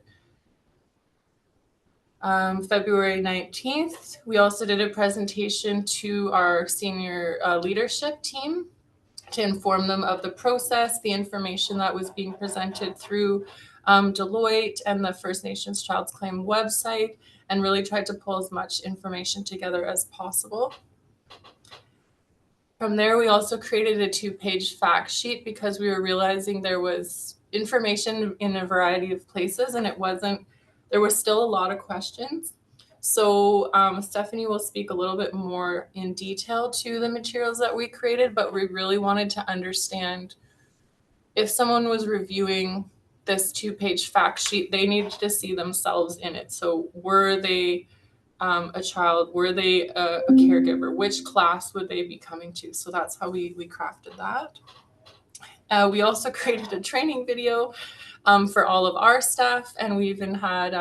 February 19th, we also did a presentation to our senior leadership team to inform them of the process, the information that was being presented through Deloitte and the First Nations Child's Claim website, and really tried to pull as much information together as possible. From there, we also created a 2-page fact sheet because we were realizing there was information in a variety of places and there was still a lot of questions. So Stephanie will speak a little bit more in detail to the materials that we created, but we really wanted to understand if someone was reviewing this 2-page fact sheet, they needed to see themselves in it. So were they a child? Were they a caregiver? Which class would they be coming to? So that's how we crafted that. We also created a training video for all of our staff, and we even had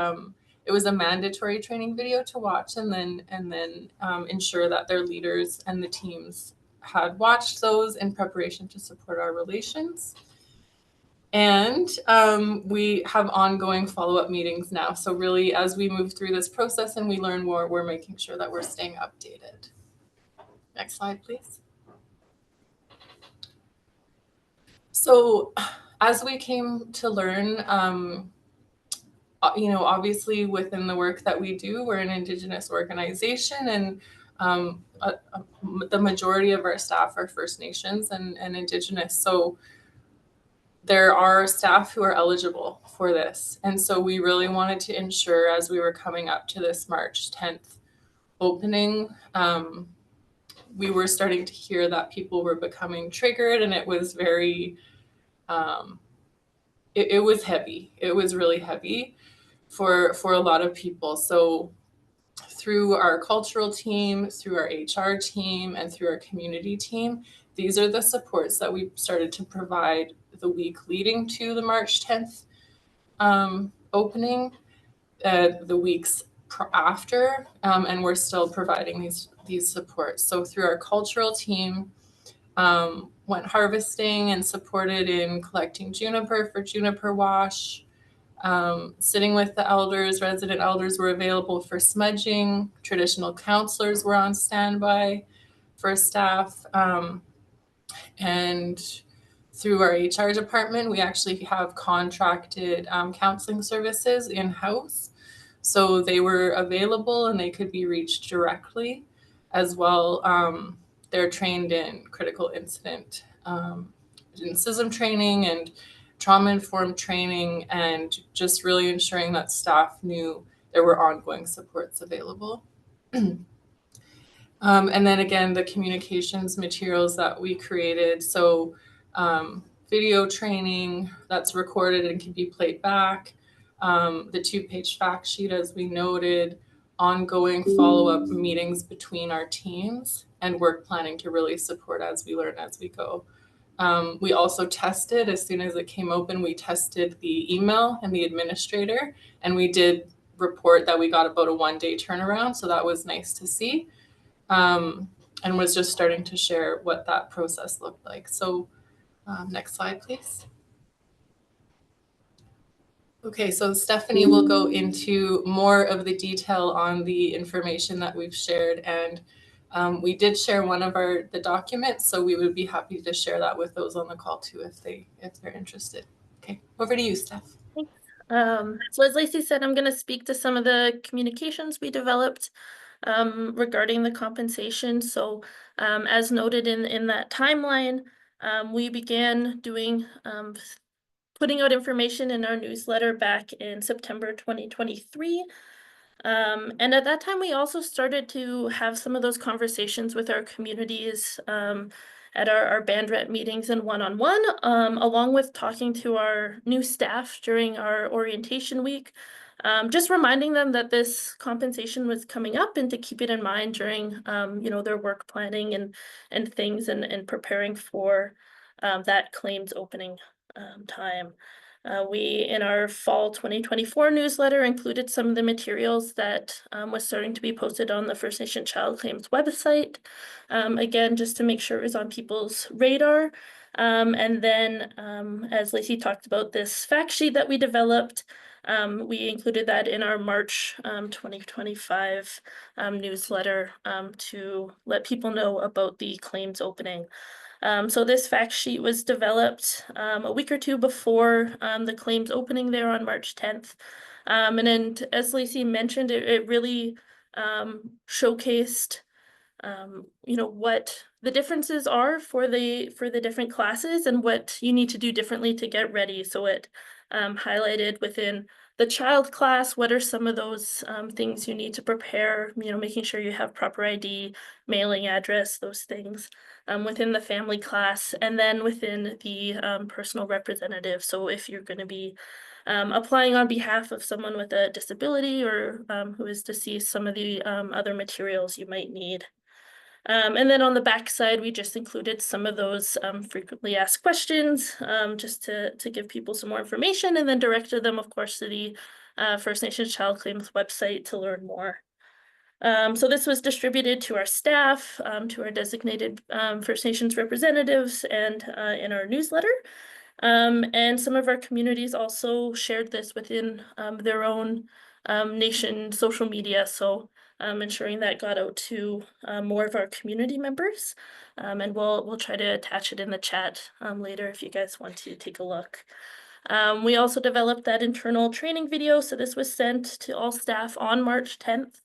it was a mandatory training video to watch, and then ensure that their leaders and the teams had watched those in preparation to support our relations. And we have ongoing follow-up meetings now. So really, as we move through this process and we learn more, we're making sure that we're staying updated. Next slide, please. So as we came to learn, obviously within the work that we do, we're an Indigenous organization, and the majority of our staff are First Nations and Indigenous. So there are staff who are eligible for this. And so we really wanted to ensure, as we were coming up to this March 10th opening, we were starting to hear that people were becoming triggered, and it was very, it was heavy. It was really heavy for a lot of people. So through our cultural team, through our HR team, and through our community team, these are the supports that we started to provide the week leading to the March 10th opening, the weeks after, and we're still providing these supports. So through our cultural team, went harvesting and supported in collecting juniper for juniper wash, sitting with the elders. Resident elders were available for smudging. Traditional counselors were on standby for staff, and through our HR department, we actually have contracted counseling services in-house. So they were available and they could be reached directly as well. They're trained in critical incident incident training and trauma-informed training, and just really ensuring that staff knew there were ongoing supports available. And then again, the communications materials that we created. So video training that's recorded and can be played back. The 2-page fact sheet, as we noted, ongoing follow-up meetings between our teams, and work planning to really support as we learn as we go. We also tested, as soon as it came open, we tested the email and the administrator, and we did report that we got about a 1-day turnaround. So that was nice to see. And was just starting to share what that process looked like. So next slide, please. Okay, so Stephanie will go into more of the detail on the information that we've shared. And we did share one of the documents, so we would be happy to share that with those on the call too if they're interested. Okay, over to you, Steph. Thanks. So as Lacey said, I'm going to speak to some of the communications we developed regarding the compensation. So as noted in that timeline, we began doing putting out information in our newsletter back in September 2023. And at that time, we also started to have some of those conversations with our communities at our band rep meetings and one-on-one, along with talking to our new staff during our orientation week. Just reminding them that this compensation was coming up and to keep it in mind during, their work planning and things and preparing for that claims opening time. We, in our fall 2024 newsletter, included some of the materials that was starting to be posted on the First Nation Child Claims website. Again, just to make sure it was on people's radar. And then, as Lacey talked about, this fact sheet that we developed, we included that in our March 2025 newsletter to let people know about the claims opening. So this fact sheet was developed a week or two before the claims opening there on March 10th. And then, as Lacey mentioned, it really showcased what the differences are for the different classes and what you need to do differently to get ready. So it highlighted within the child class, what are some of those things you need to prepare, making sure you have proper ID, mailing address, those things within the family class, and then within the personal representative. So if you're going to be applying on behalf of someone with a disability or who is deceased, some of the other materials you might need. And then on the back side, we just included some of those frequently asked questions just to give people some more information, and then directed them, of course, to the First Nations Child Claims website to learn more. So this was distributed to our staff, to our designated First Nations representatives, and in our newsletter. And some of our communities also shared this within their own nation social media. So ensuring that got out to more of our community members. And we'll try to attach it in the chat later if you guys want to take a look. We also developed that internal training video. So this was sent to all staff on March 10th.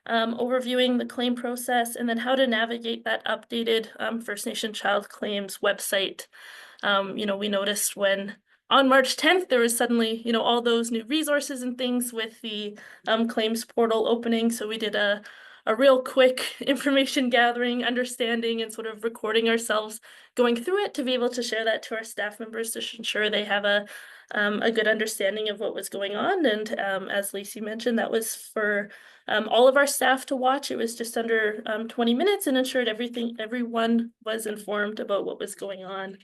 Overviewing the claim process and then how to navigate that updated First Nation Child Claims website. We noticed when on March 10th, there was suddenly, all those new resources and things with the claims portal opening. So we did a real quick information gathering, understanding, and sort of recording ourselves going through it to be able to share that to our staff members to ensure they have a good understanding of what was going on. And as Lacey mentioned, that was for all of our staff to watch. It was just under 20 minutes and ensured everyone was informed about what was going on.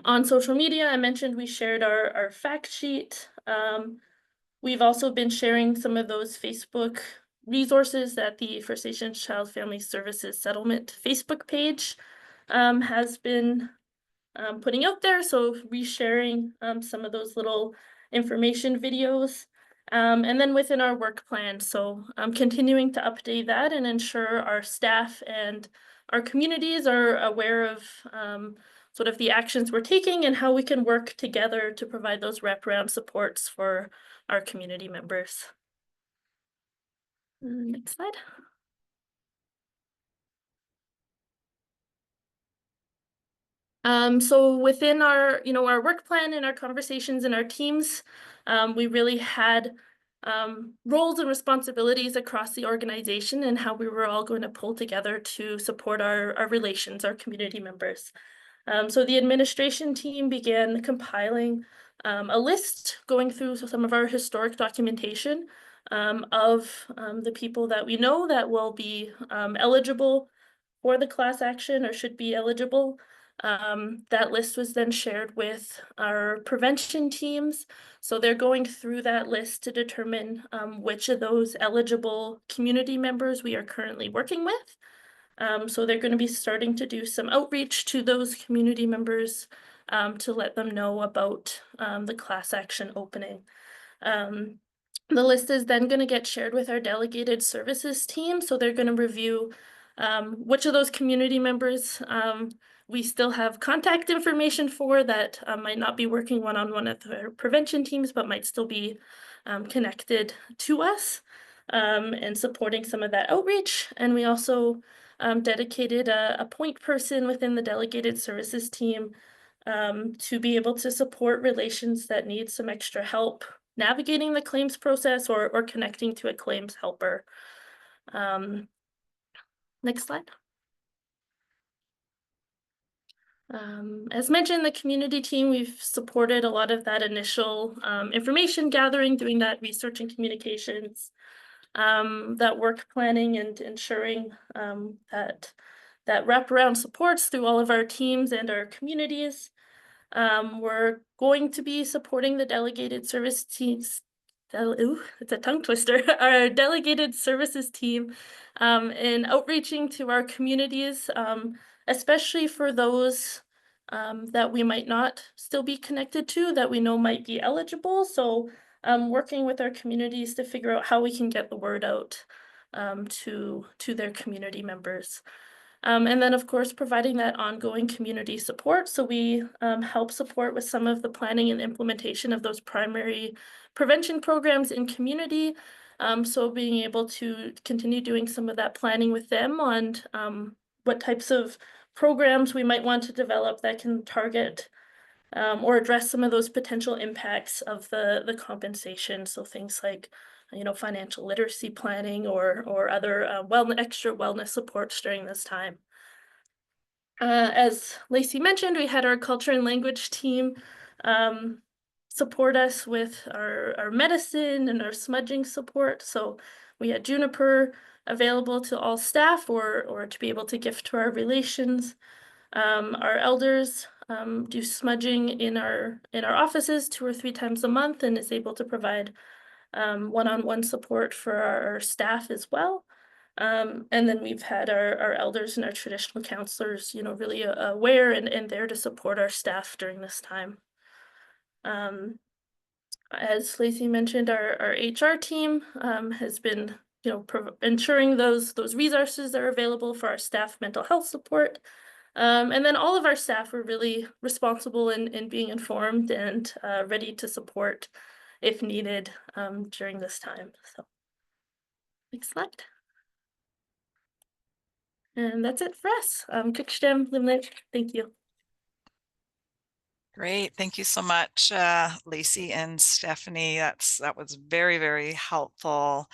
On social media, I mentioned we shared our fact sheet. We've also been sharing some of those Facebook resources that the First Nations Child Family Services Settlement Facebook page has been putting out there. So resharing some of those little information videos. And then within our work plan, so continuing to update that and ensure our staff and our communities are aware of sort of the actions we're taking and how we can work together to provide those wraparound supports for our community members. Next slide. So within our, our work plan and our conversations and our teams, we really had roles and responsibilities across the organization and how we were all going to pull together to support our relations, our community members. So the administration team began compiling a list, going through some of our historic documentation of the people that we know that will be eligible for the class action or should be eligible. That list was then shared with our prevention teams. So they're going through that list to determine which of those eligible community members we are currently working with. So they're going to be starting to do some outreach to those community members to let them know about the class action opening. The list is then going to get shared with our delegated services team. So they're going to review which of those community members we still have contact information for that might not be working one-on-one with our prevention teams, but might still be connected to us and supporting some of that outreach. And we also dedicated a point person within the delegated services team to be able to support relations that need some extra help navigating the claims process or connecting to a claims helper. Next slide. As mentioned, the community team, we've supported a lot of that initial information gathering, doing that research and communications, that work planning and ensuring that wraparound supports through all of our teams and our communities. We're going to be supporting the delegated service teams. It's a tongue twister. Our delegated services team in outreaching to our communities, especially for those that we might not still be connected to, that we know might be eligible. So working with our communities to figure out how we can get the word out to their community members. And then, of course, providing that ongoing community support. So we help support with some of the planning and implementation of those primary prevention programs in community. So being able to continue doing some of that planning with them on what types of programs we might want to develop that can target or address some of those potential impacts of the compensation. So things like, financial literacy planning or other extra wellness supports during this time. As Lacey mentioned, we had our culture and language team support us with our medicine and our smudging support. So we had Juniper available to all staff or to be able to gift to our relations. Our elders do smudging in our offices 2 or 3 times a month and is able to provide one-on-one support for our staff as well. And then we've had our elders and our traditional counselors, really aware and there to support our staff during this time. As Lacey mentioned, our HR team has been, ensuring those resources are available for our staff mental health support. And then all of our staff were really responsible in being informed and ready to support if needed during this time. So next slide. And that's it for us. Thank you. Great. Thank you so much, Lacey and Stephanie. That was very, very helpful.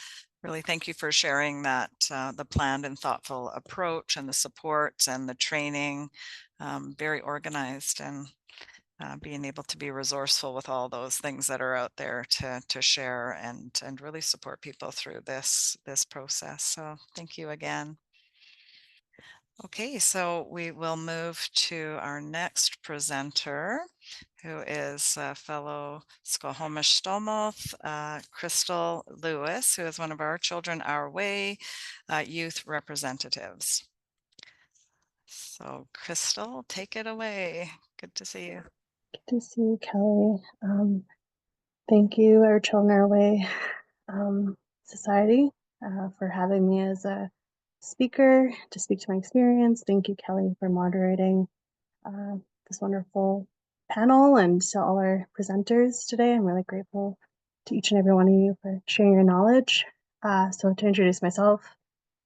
Really, thank you for sharing that, the planned and thoughtful approach and the supports and the training, very organized and being able to be resourceful with all those things that are out there to share and really support people through this process. So thank you again. Okay, so we will move to our next presenter, who is fellow Squamish Stolmoth, Crystal Lewis, who is one of our Children Our Way youth representatives. So Crystal, take it away. Good to see you. Good to see you, Kelley. Thank you, our Children Our Way Society, for having me as a speaker to speak to my experience. Thank you, Kelley, for moderating this wonderful panel, and to all our presenters today. I'm really grateful to each and every one of you for sharing your knowledge. So to introduce myself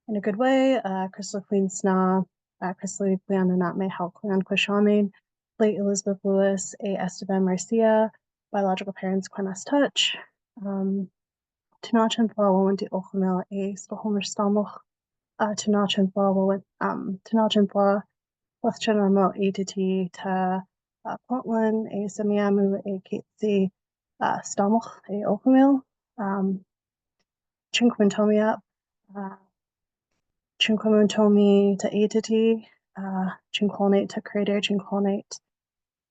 in a good way, Crystal Queen Sna, Crystal Queen and not my help Queen Quishamin, late Elizabeth Lewis, A. Esteban Marcia, biological parents Quemas Touch, Tinachan Flaw went to Ochamel, A. Stohomer Stamoch, Tinachan Flaw, Tinachan Flaw, Western Remote A to T to Portland, A. Semiamu, A. Katesi, Stamoch, A. Ochamel, Chinquintomi up, Chinquintomi to A to T, Chinquolnate to Crater, Chinquolnate,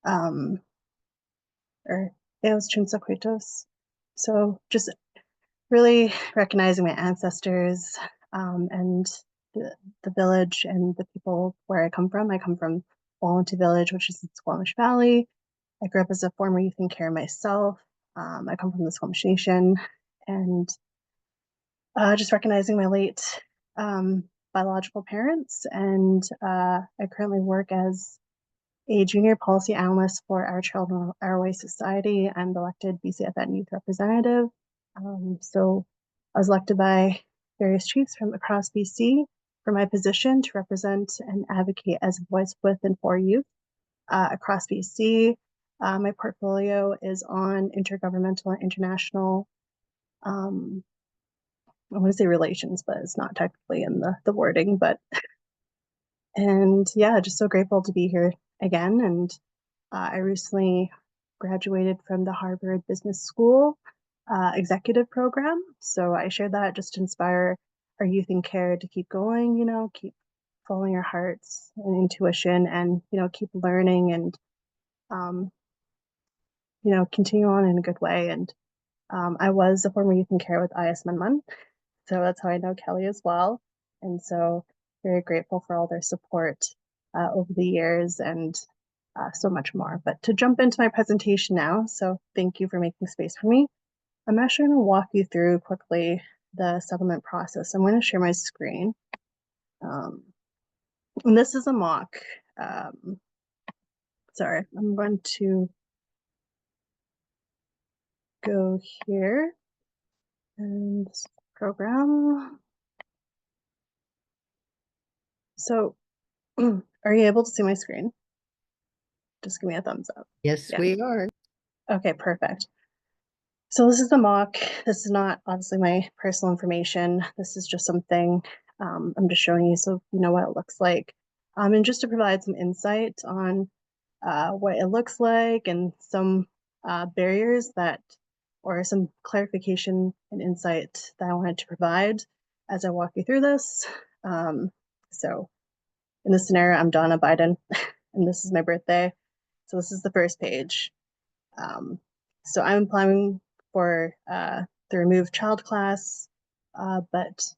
or Eos Chinsaquitos. So just really recognizing my ancestors and the village and the people where I come from. I come from Wallenty Village, which is in Squamish Valley. I grew up as a former youth in care myself. I come from the Squamish Nation, and just recognizing my late biological parents. And I currently work as a junior policy analyst for our Children Our Way Society. I'm the elected BCFN youth representative. So I was elected by various chiefs from across BC for my position to represent and advocate as a voice with and for youth across BC. My portfolio is on intergovernmental and international, I want to say relations, but it's not technically in the wording, but, and yeah, just so grateful to be here again. And I recently graduated from the Harvard Business School executive program. So I shared that just to inspire our youth in care to keep going, keep following your hearts and intuition, and, keep learning and, continue on in a good way. And I was a former youth in care with Ayás, Méńmen. So that's how I know Kelley as well. And so very grateful for all their support over the years, and so much more. But to jump into my presentation now, so thank you for making space for me. I'm actually going to walk you through quickly the settlement process. I'm going to share my screen. And this is a mock. Sorry, I'm going to go here and program. So are you able to see my screen? Just give me a thumbs up. Yes, Yeah. we are. Okay, perfect. So this is the mock. This is not obviously my personal information. This is just something I'm just showing you so you know what it looks like. And just to provide some insight on what it looks like, and some barriers that, or some clarification and insight that I wanted to provide as I walk you through this. So in this scenario, I'm Donna Biden, and this is my birthday. So this is the first page. So I'm applying for the removed child class, but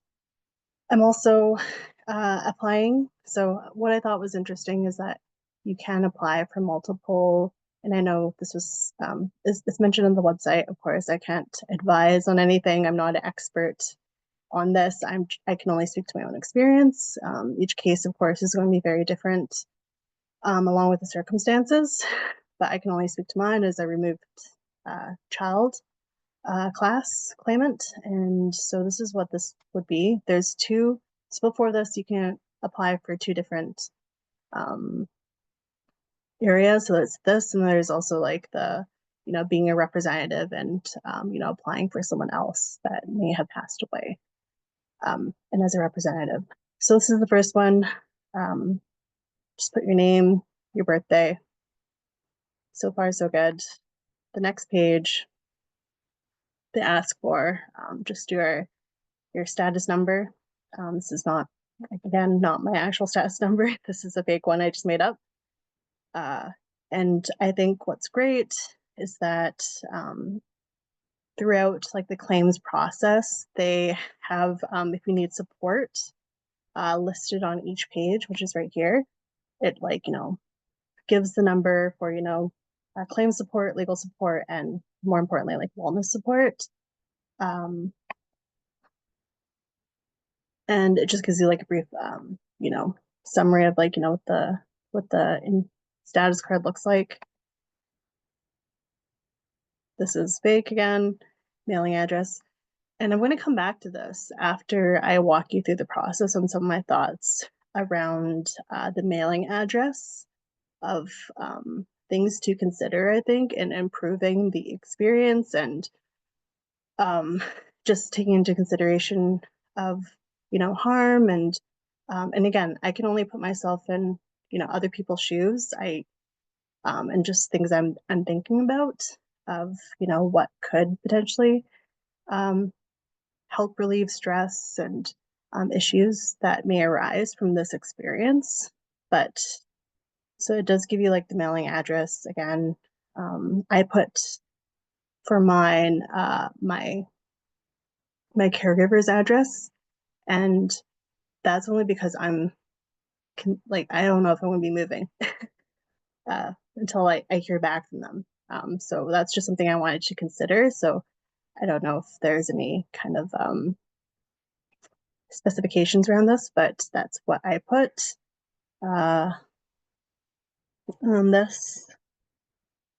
I'm also applying. So what I thought was interesting is that you can apply for multiple, and I know this was, it's mentioned on the website. Of course, I can't advise on anything. I'm not an expert on this. I can only speak to my own experience. Each case, of course, is going to be very different, along with the circumstances, but I can only speak to mine as a removed child class claimant. And so this is what this would be. There's two. So before this, you can apply for two different areas. So it's this, and there's also like the, being a representative and, applying for someone else that may have passed away, and as a representative. So this is the first one. Just put your name, your birthday. So far, so good. The next page, they ask for just your status number. This is not, again, not my actual status number. This is a fake one I just made up. And I think what's great is that throughout like the claims process, they have, if you need support, listed on each page, which is right here. It gives the number for, claim support, legal support, and more importantly, like wellness support. And it just gives you like a brief, you know, summary of like, you know, what the status card looks like. This is fake again, mailing address. And I'm going to come back to this after I walk you through the process and some of my thoughts around the mailing address of things to consider, I think, in improving the experience and just taking into consideration of, you know, harm and again, I can only put myself in, you know, other people's shoes. And just things I'm thinking about of, you know, what could potentially help relieve stress and issues that may arise from this experience. But so it does give you like the mailing address again. I put for mine my caregiver's address, and that's only because I don't know if I'm going to be moving until I hear back from them. So that's just something I wanted to consider. So I don't know if there's any kind of specifications around this, but that's what I put on this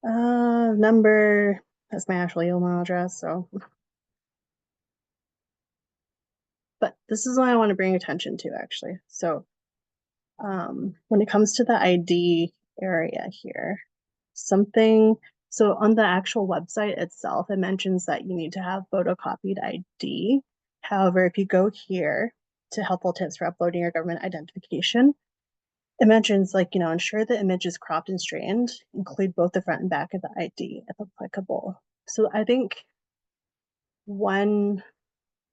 number. That's my actual email address. So, but this is what I want to bring attention to actually. So when it comes to the ID area here, so on the actual website itself, it mentions that you need to have photocopied ID. However, if you go here to helpful tips for uploading your government identification, it mentions like, you know, ensure the image is cropped and straightened, include both the front and back of the ID if applicable. So I think one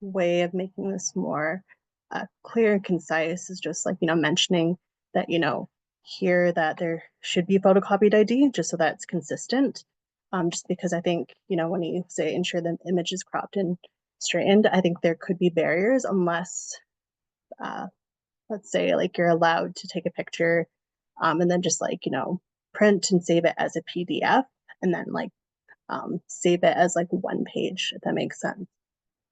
way of making this more clear and concise is just like, you know, mentioning that, you know, here that there should be a photocopied ID just so that's consistent. Just because I think, you know, when you say ensure the image is cropped and straightened, I think there could be barriers unless, let's say like you're allowed to take a picture and then just like, you know, print and save it as a PDF and then like save it as like one page, if that makes sense.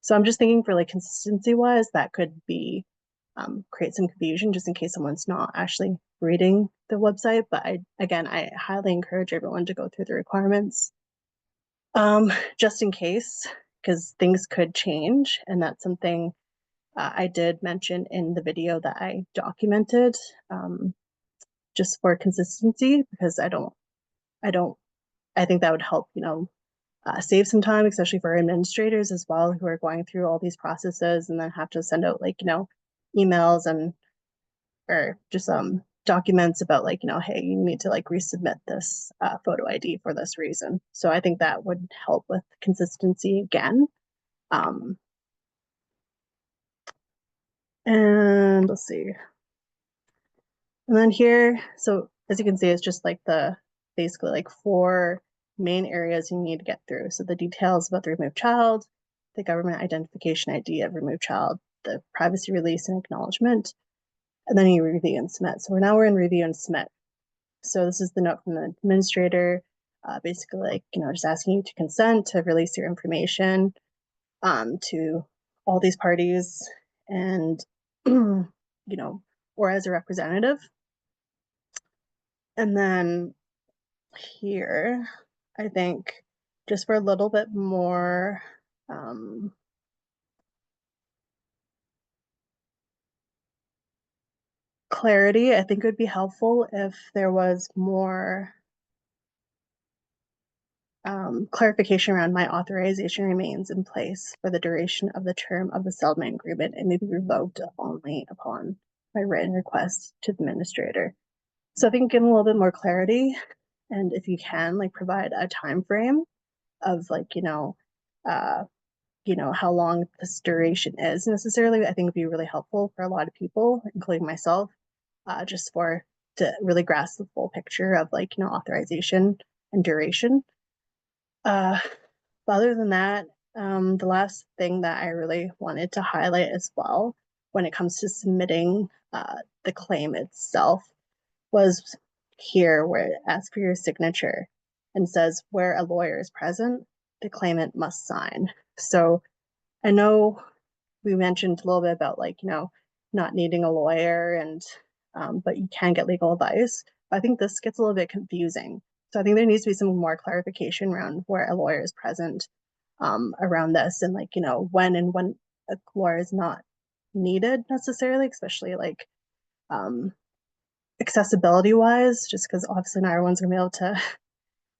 So I'm just thinking for like consistency wise, that could be create some confusion just in case someone's not actually reading the website. But I highly encourage everyone to go through the requirements just in case, because things could change. And that's something I did mention in the video that I documented just for consistency, because I think that would help, you know, save some time, especially for administrators as well, who are going through all these processes and then have to send out like, you know, emails or just documents about like, you know, hey, you need to like resubmit this photo ID for this reason. So I think that would help with consistency again. And let's see. And then here, so as you can see, it's just like basically like 4 main areas you need to get through. So the details about the removed child, the government identification ID of removed child, the privacy release and acknowledgement, and then you review and submit. So we're in review and submit. So this is the note from the administrator, basically like, you know, just asking you to consent to release your information to all these parties and, you know, or as a representative. And then here, I think just for a little bit more clarity, I think it would be helpful if there was more clarification around my authorization remains in place for the duration of the term of the settlement agreement and may be revoked only upon my written request to the administrator. So I think give them a little bit more clarity, and if you can, like provide a time frame of like, you know, how long this duration is necessarily, I think would be really helpful for a lot of people, including myself, just to really grasp the full picture of like, you know, authorization and duration. But other than that, the last thing that I really wanted to highlight as well when it comes to submitting the claim itself was here where it asks for your signature and says where a lawyer is present, the claimant must sign. So I know we mentioned a little bit about like, not needing a lawyer and, but you can get legal advice. I think this gets a little bit confusing. So I think there needs to be some more clarification around where a lawyer is present around this, and like, when a lawyer is not needed necessarily, especially like accessibility wise, just because obviously not everyone's gonna be able to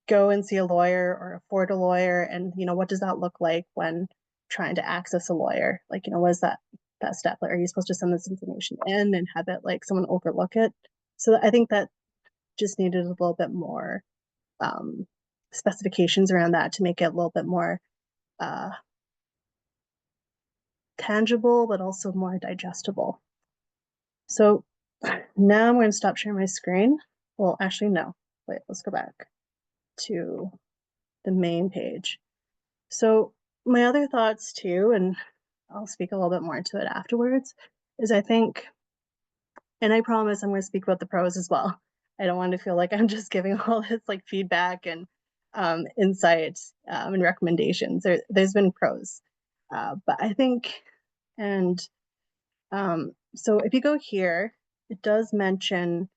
go and see a lawyer or afford a lawyer. And, what does that look like when trying to access a lawyer? Like, what is that step? Like, are you supposed to send this information in and have it like someone overlook it? So I think that just needed a little bit more specifications around that to make it a little bit more tangible, but also more digestible. So now I'm going to stop sharing my screen. Well, actually, no. Wait, let's go back to the main page. So my other thoughts too, and I'll speak a little bit more into it afterwards, is I think, and I promise I'm going to speak about the pros as well. I don't want to feel like I'm just giving all this like feedback and insights and recommendations. There's been pros, but I think, and so if you go here, it does mention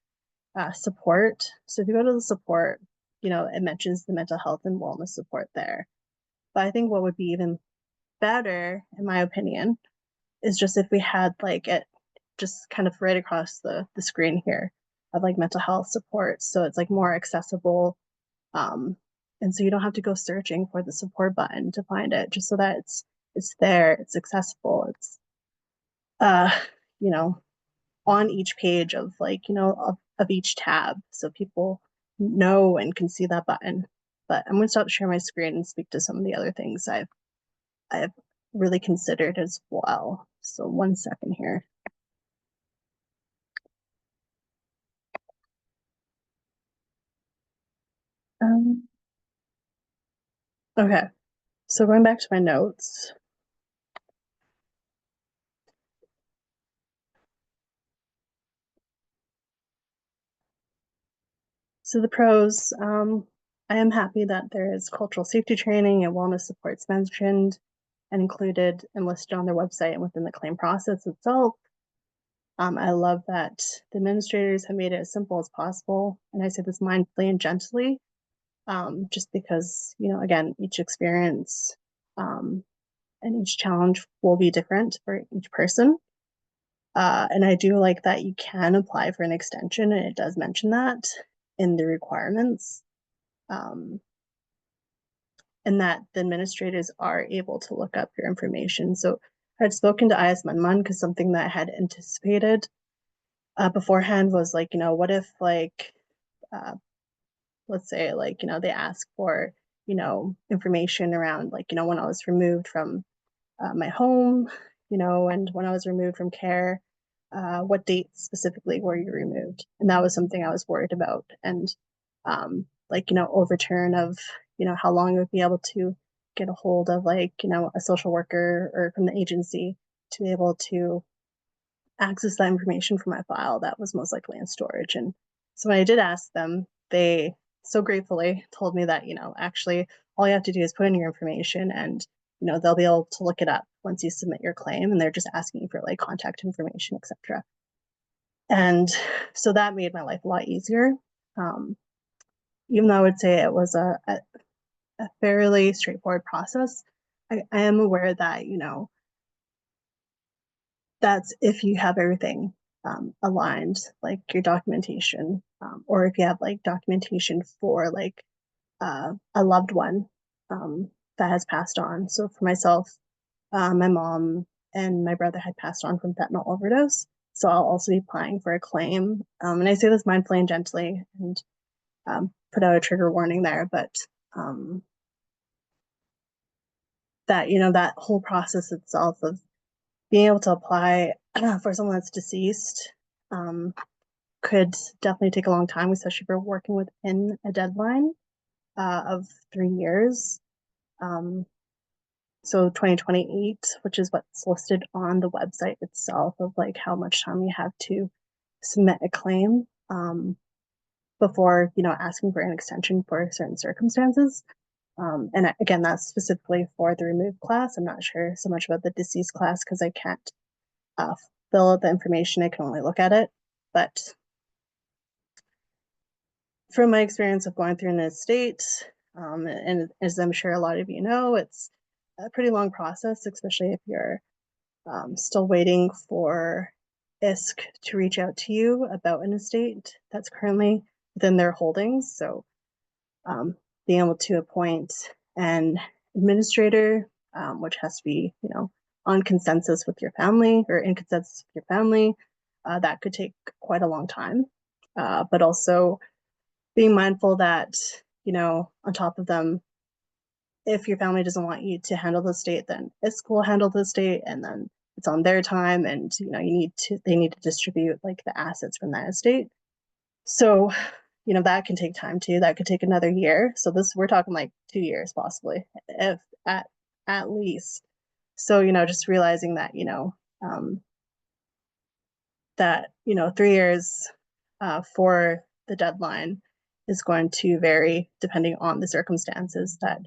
support. So if you go to the support, it mentions the mental health and wellness support there. But I think what would be even better, in my opinion, is just if we had like it just kind of right across the screen here of like mental health support. So it's like more accessible. And so you don't have to go searching for the support button to find it, just so that it's there, it's accessible, it's on each page of like, of each tab, so people know and can see that button. But I'm going to stop sharing my screen and speak to some of the other things I've really considered as well. So 1 second here. Okay, so going back to my notes. So the pros, I am happy that there is cultural safety training and wellness supports mentioned and included and listed on their website and within the claim process itself. I love that the administrators have made it as simple as possible. And I say this mindfully and gently, just because, again, each experience and each challenge will be different for each person. And I do like that you can apply for an extension, and it does mention that in the requirements. And that the administrators are able to look up your information. So I had spoken to Ayás McReynolds, because something that I had anticipated beforehand was like, what if like, let's say like, they ask for, information around like, when I was removed from my home, and when I was removed from care, what date specifically were you removed? And that was something I was worried about. And like, overturn of, how long it would be able to get a hold of like, a social worker or from the agency to be able to access that information from my file that was most likely in storage. And so when I did ask them, they so gratefully told me that, actually all you have to do is put in your information, and, they'll be able to look it up once you submit your claim, and they're just asking you for like contact information, etc. And so that made my life a lot easier. Even though I would say it was a fairly straightforward process, I am aware that, that's if you have everything aligned, like your documentation, or if you have like documentation for like a loved one that has passed on. So for myself, my mom and my brother had passed on from fentanyl overdose. So I'll also be applying for a claim. And I say this mindfully and gently, and put out a trigger warning there, but that, that whole process itself of being able to apply for someone that's deceased could definitely take a long time, especially if we're working within a deadline of 3 years. So 2028, which is what's listed on the website itself of like how much time you have to submit a claim before, asking for an extension for certain circumstances. And again, that's specifically for the removed class. I'm not sure so much about the deceased class because I can't fill out the information. I can only look at it. But from my experience of going through an estate, and as I'm sure a lot of you know, it's a pretty long process, especially if you're still waiting for ISC to reach out to you about an estate that's currently within their holdings. So being able to appoint an administrator, which has to be, on consensus with your family or in consensus with your family, that could take quite a long time. But also being mindful that, on top of them, if your family doesn't want you to handle the estate, then ISC will handle the estate, and then it's on their time, and they need to distribute like the assets from that estate. So, that can take time too. That could take another year. So we're talking like 2 years possibly, if at least. So, just realizing that, that 3 years for the deadline is going to vary depending on the circumstances that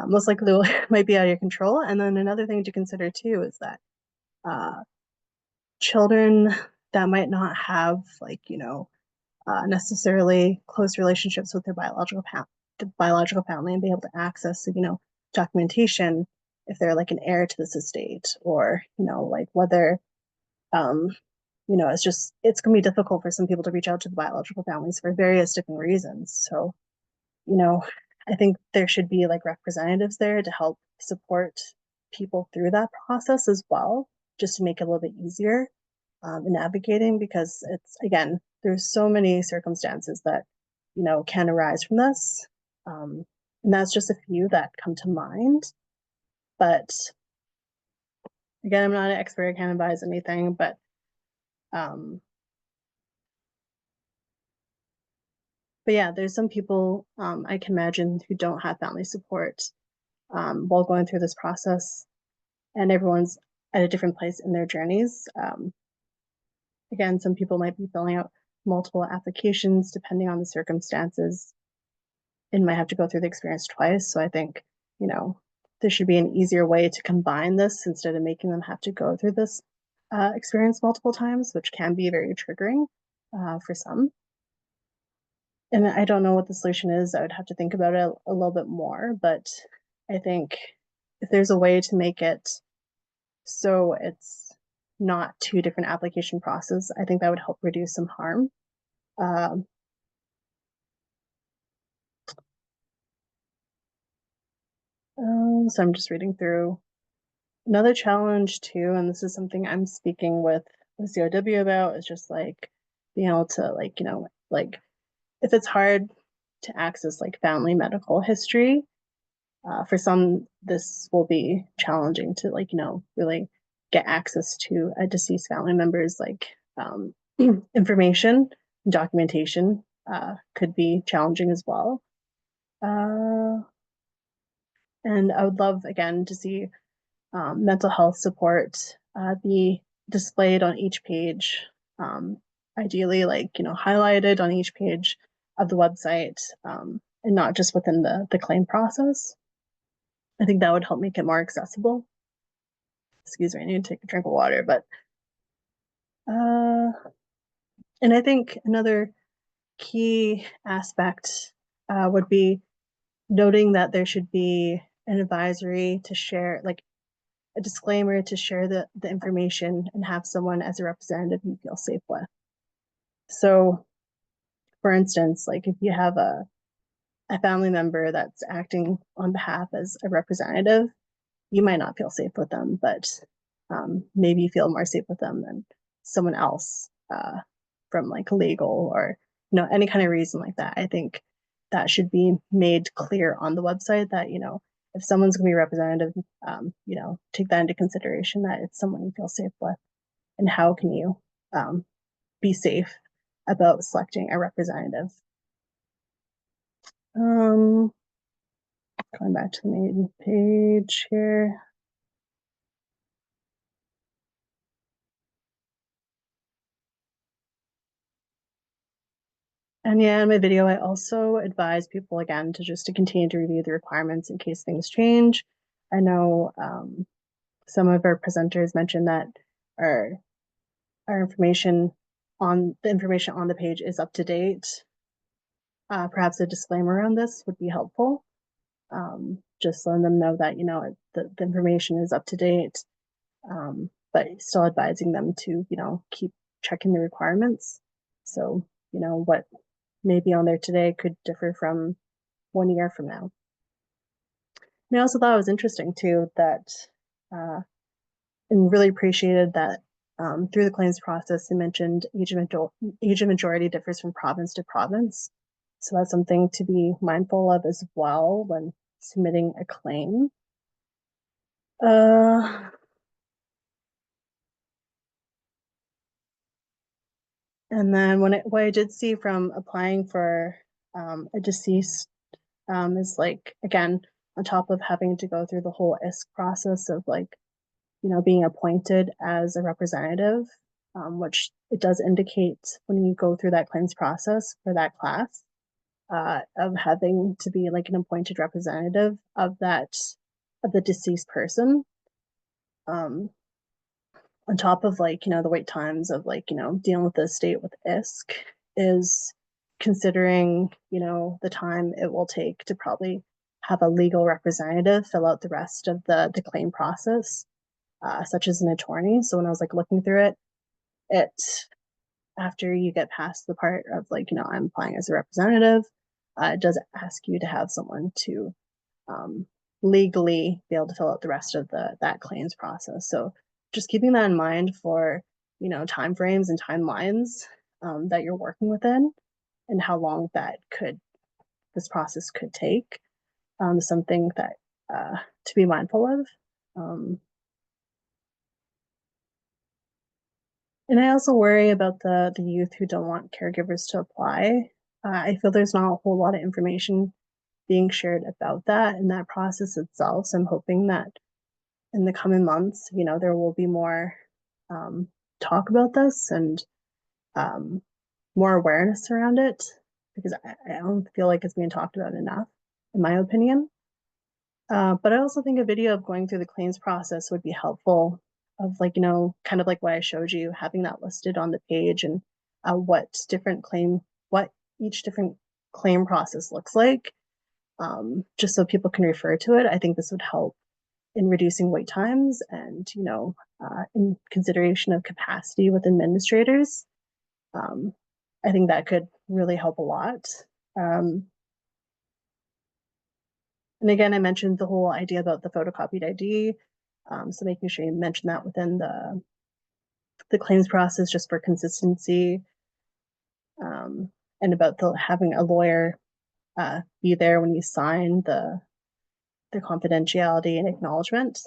most likely might be out of your control. And then another thing to consider too is that children that might not have necessarily close relationships with their biological family and be able to access documentation if they're like an heir to this estate, or whether it's gonna be difficult for some people to reach out to the biological families for various different reasons. So I think there should be like representatives there to help support people through that process as well, just to make it a little bit easier in navigating, because again, there's so many circumstances that can arise from this, and that's just a few that come to mind. But again, I'm not an expert, I can't advise anything, but yeah, there's some people I can imagine who don't have family support while going through this process, and everyone's at a different place in their journeys. Again, some people might be filling out multiple applications depending on the circumstances and might have to go through the experience twice. So I think, there should be an easier way to combine this instead of making them have to go through this experience multiple times, which can be very triggering for some. And I don't know what the solution is. I would have to think about it a little bit more, but I think if there's a way to make it so it's not 2 different application processes, I think that would help reduce some harm. So I'm just reading through. Another challenge too, and this is something I'm speaking with COW about, is just like being able to if it's hard to access like family medical history, for some this will be challenging to really get access to a deceased family member's information. Documentation could be challenging as well. And I would love again to see mental health support be displayed on each page, ideally highlighted on each page of the website, and not just within the claim process. I think that would help make it more accessible. Excuse me, I need to take a drink of water, but and I think another key aspect would be noting that there should be an advisory to share, like a disclaimer to share the information and have someone as a representative you feel safe with. So for instance, like if you have a family member that's acting on behalf as a representative, you might not feel safe with them, but maybe you feel more safe with them than someone else from like legal or any kind of reason like that. I think that should be made clear on the website that if someone's going to be representative, take that into consideration, that it's someone you feel safe with, and how can you be safe about selecting a representative. Going back to the main page here. And yeah, in my video, I also advise people again to continue to review the requirements in case things change. I know some of our presenters mentioned that our information on the page is up to date. Perhaps a disclaimer on this would be helpful. Just letting them know that, you know, the information is up to date, but still advising them to, you know, keep checking the requirements. So, you know, what may be on there today could differ from 1 year from now. And I also thought it was interesting too that, and really appreciated that through the claims process, they mentioned age of majority differs from province to province. So that's something to be mindful of as well when submitting a claim. And then what I did see from applying for a deceased is like, again, on top of having to go through the whole ISK process of like, you know, being appointed as a representative, which it does indicate when you go through that claims process for that class, of having to be like an appointed representative of the deceased person. On top of like, you know, the wait times of like, you know, dealing with the estate with ISK is considering, you know, the time it will take to probably have a legal representative fill out the rest of the claim process, such as an attorney. So when I was like looking through it, after you get past the part of like, you know, I'm applying as a representative, it does ask you to have someone to legally be able to fill out the rest of that claims process. So just keeping that in mind for, you know, timeframes and timelines that you're working within and how long this process could take, something that to be mindful of. And I also worry about the youth who don't want caregivers to apply. I feel there's not a whole lot of information being shared about that in that process itself. So I'm hoping that in the coming months, you know, there will be more talk about this and more awareness around it, because I don't feel like it's being talked about enough, in my opinion. But I also think a video of going through the claims process would be helpful, of like, you know, kind of like what I showed you, having that listed on the page and what each different claim process looks like, just so people can refer to it. I think this would help in reducing wait times and, you know, in consideration of capacity with administrators. I think that could really help a lot. And again, I mentioned the whole idea about the photocopied ID. So making sure you mention that within the claims process just for consistency. And about having a lawyer be there when you sign the confidentiality and acknowledgement.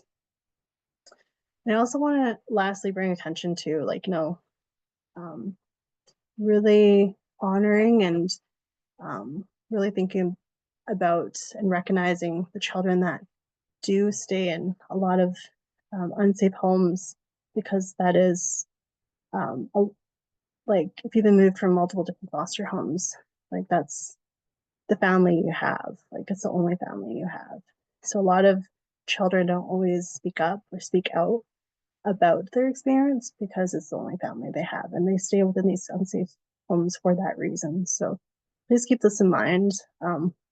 And I also want to lastly bring attention to, like, you know, really honoring and really thinking about and recognizing the children that do stay in a lot of unsafe homes, because that is like, if you've been moved from multiple different foster homes, like that's the family you have, like it's the only family you have. So a lot of children don't always speak up or speak out about their experience because it's the only family they have, and they stay within these unsafe homes for that reason. So please keep this in mind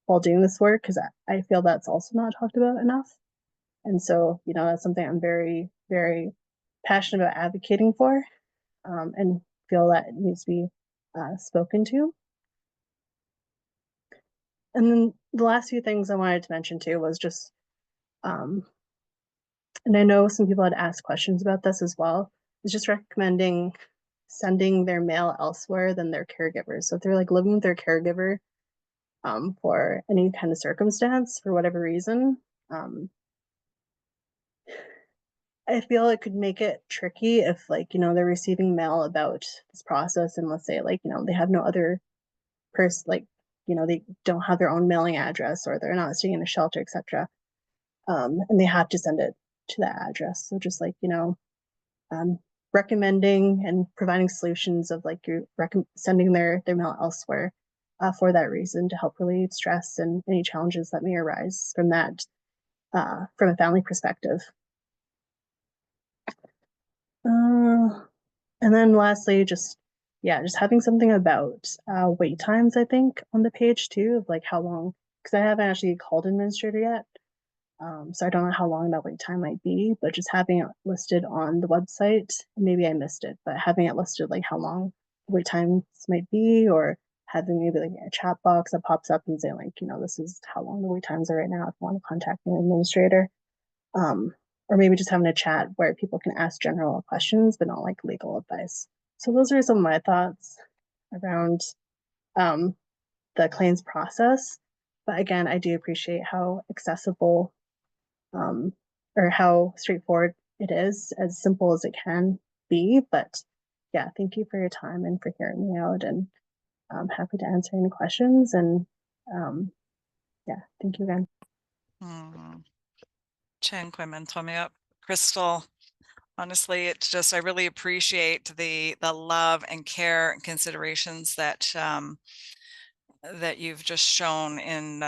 while doing this work, because I feel that's also not talked about enough. And so, you know, that's something I'm very, very passionate about advocating for, and feel that it needs to be spoken to. And then the last few things I wanted to mention too was just, and I know some people had asked questions about this as well, is just recommending sending their mail elsewhere than their caregivers. So if they're like living with their caregiver for any kind of circumstance, for whatever reason, I feel it could make it tricky if, like, you know, they're receiving mail about this process, and let's say, like, you know, they have no other person, like, you know, they don't have their own mailing address, or they're not staying in a shelter, etc. And they have to send it to that address. So just like, you know, recommending and providing solutions of like you're sending their mail elsewhere, for that reason, to help relieve stress and any challenges that may arise from that, from a family perspective. And then lastly, just having something about wait times, I think, on the page too, of like how long, because I haven't actually called administrator yet. So I don't know how long that wait time might be, but just having it listed on the website, maybe I missed it, but having it listed like how long wait times might be, or having maybe like a chat box that pops up and saying like, this is how long the wait times are right now if you want to contact an administrator. Or maybe just having a chat where people can ask general questions, but not like legal advice. So those are some of my thoughts around the claims process. But again, I do appreciate how accessible or how straightforward it is, as simple as it can be. But yeah, thank you for your time and for hearing me out, and I'm happy to answer any questions. And yeah, thank you again. Crystal, honestly, it's just, I really appreciate the love and care and considerations that that you've just shown in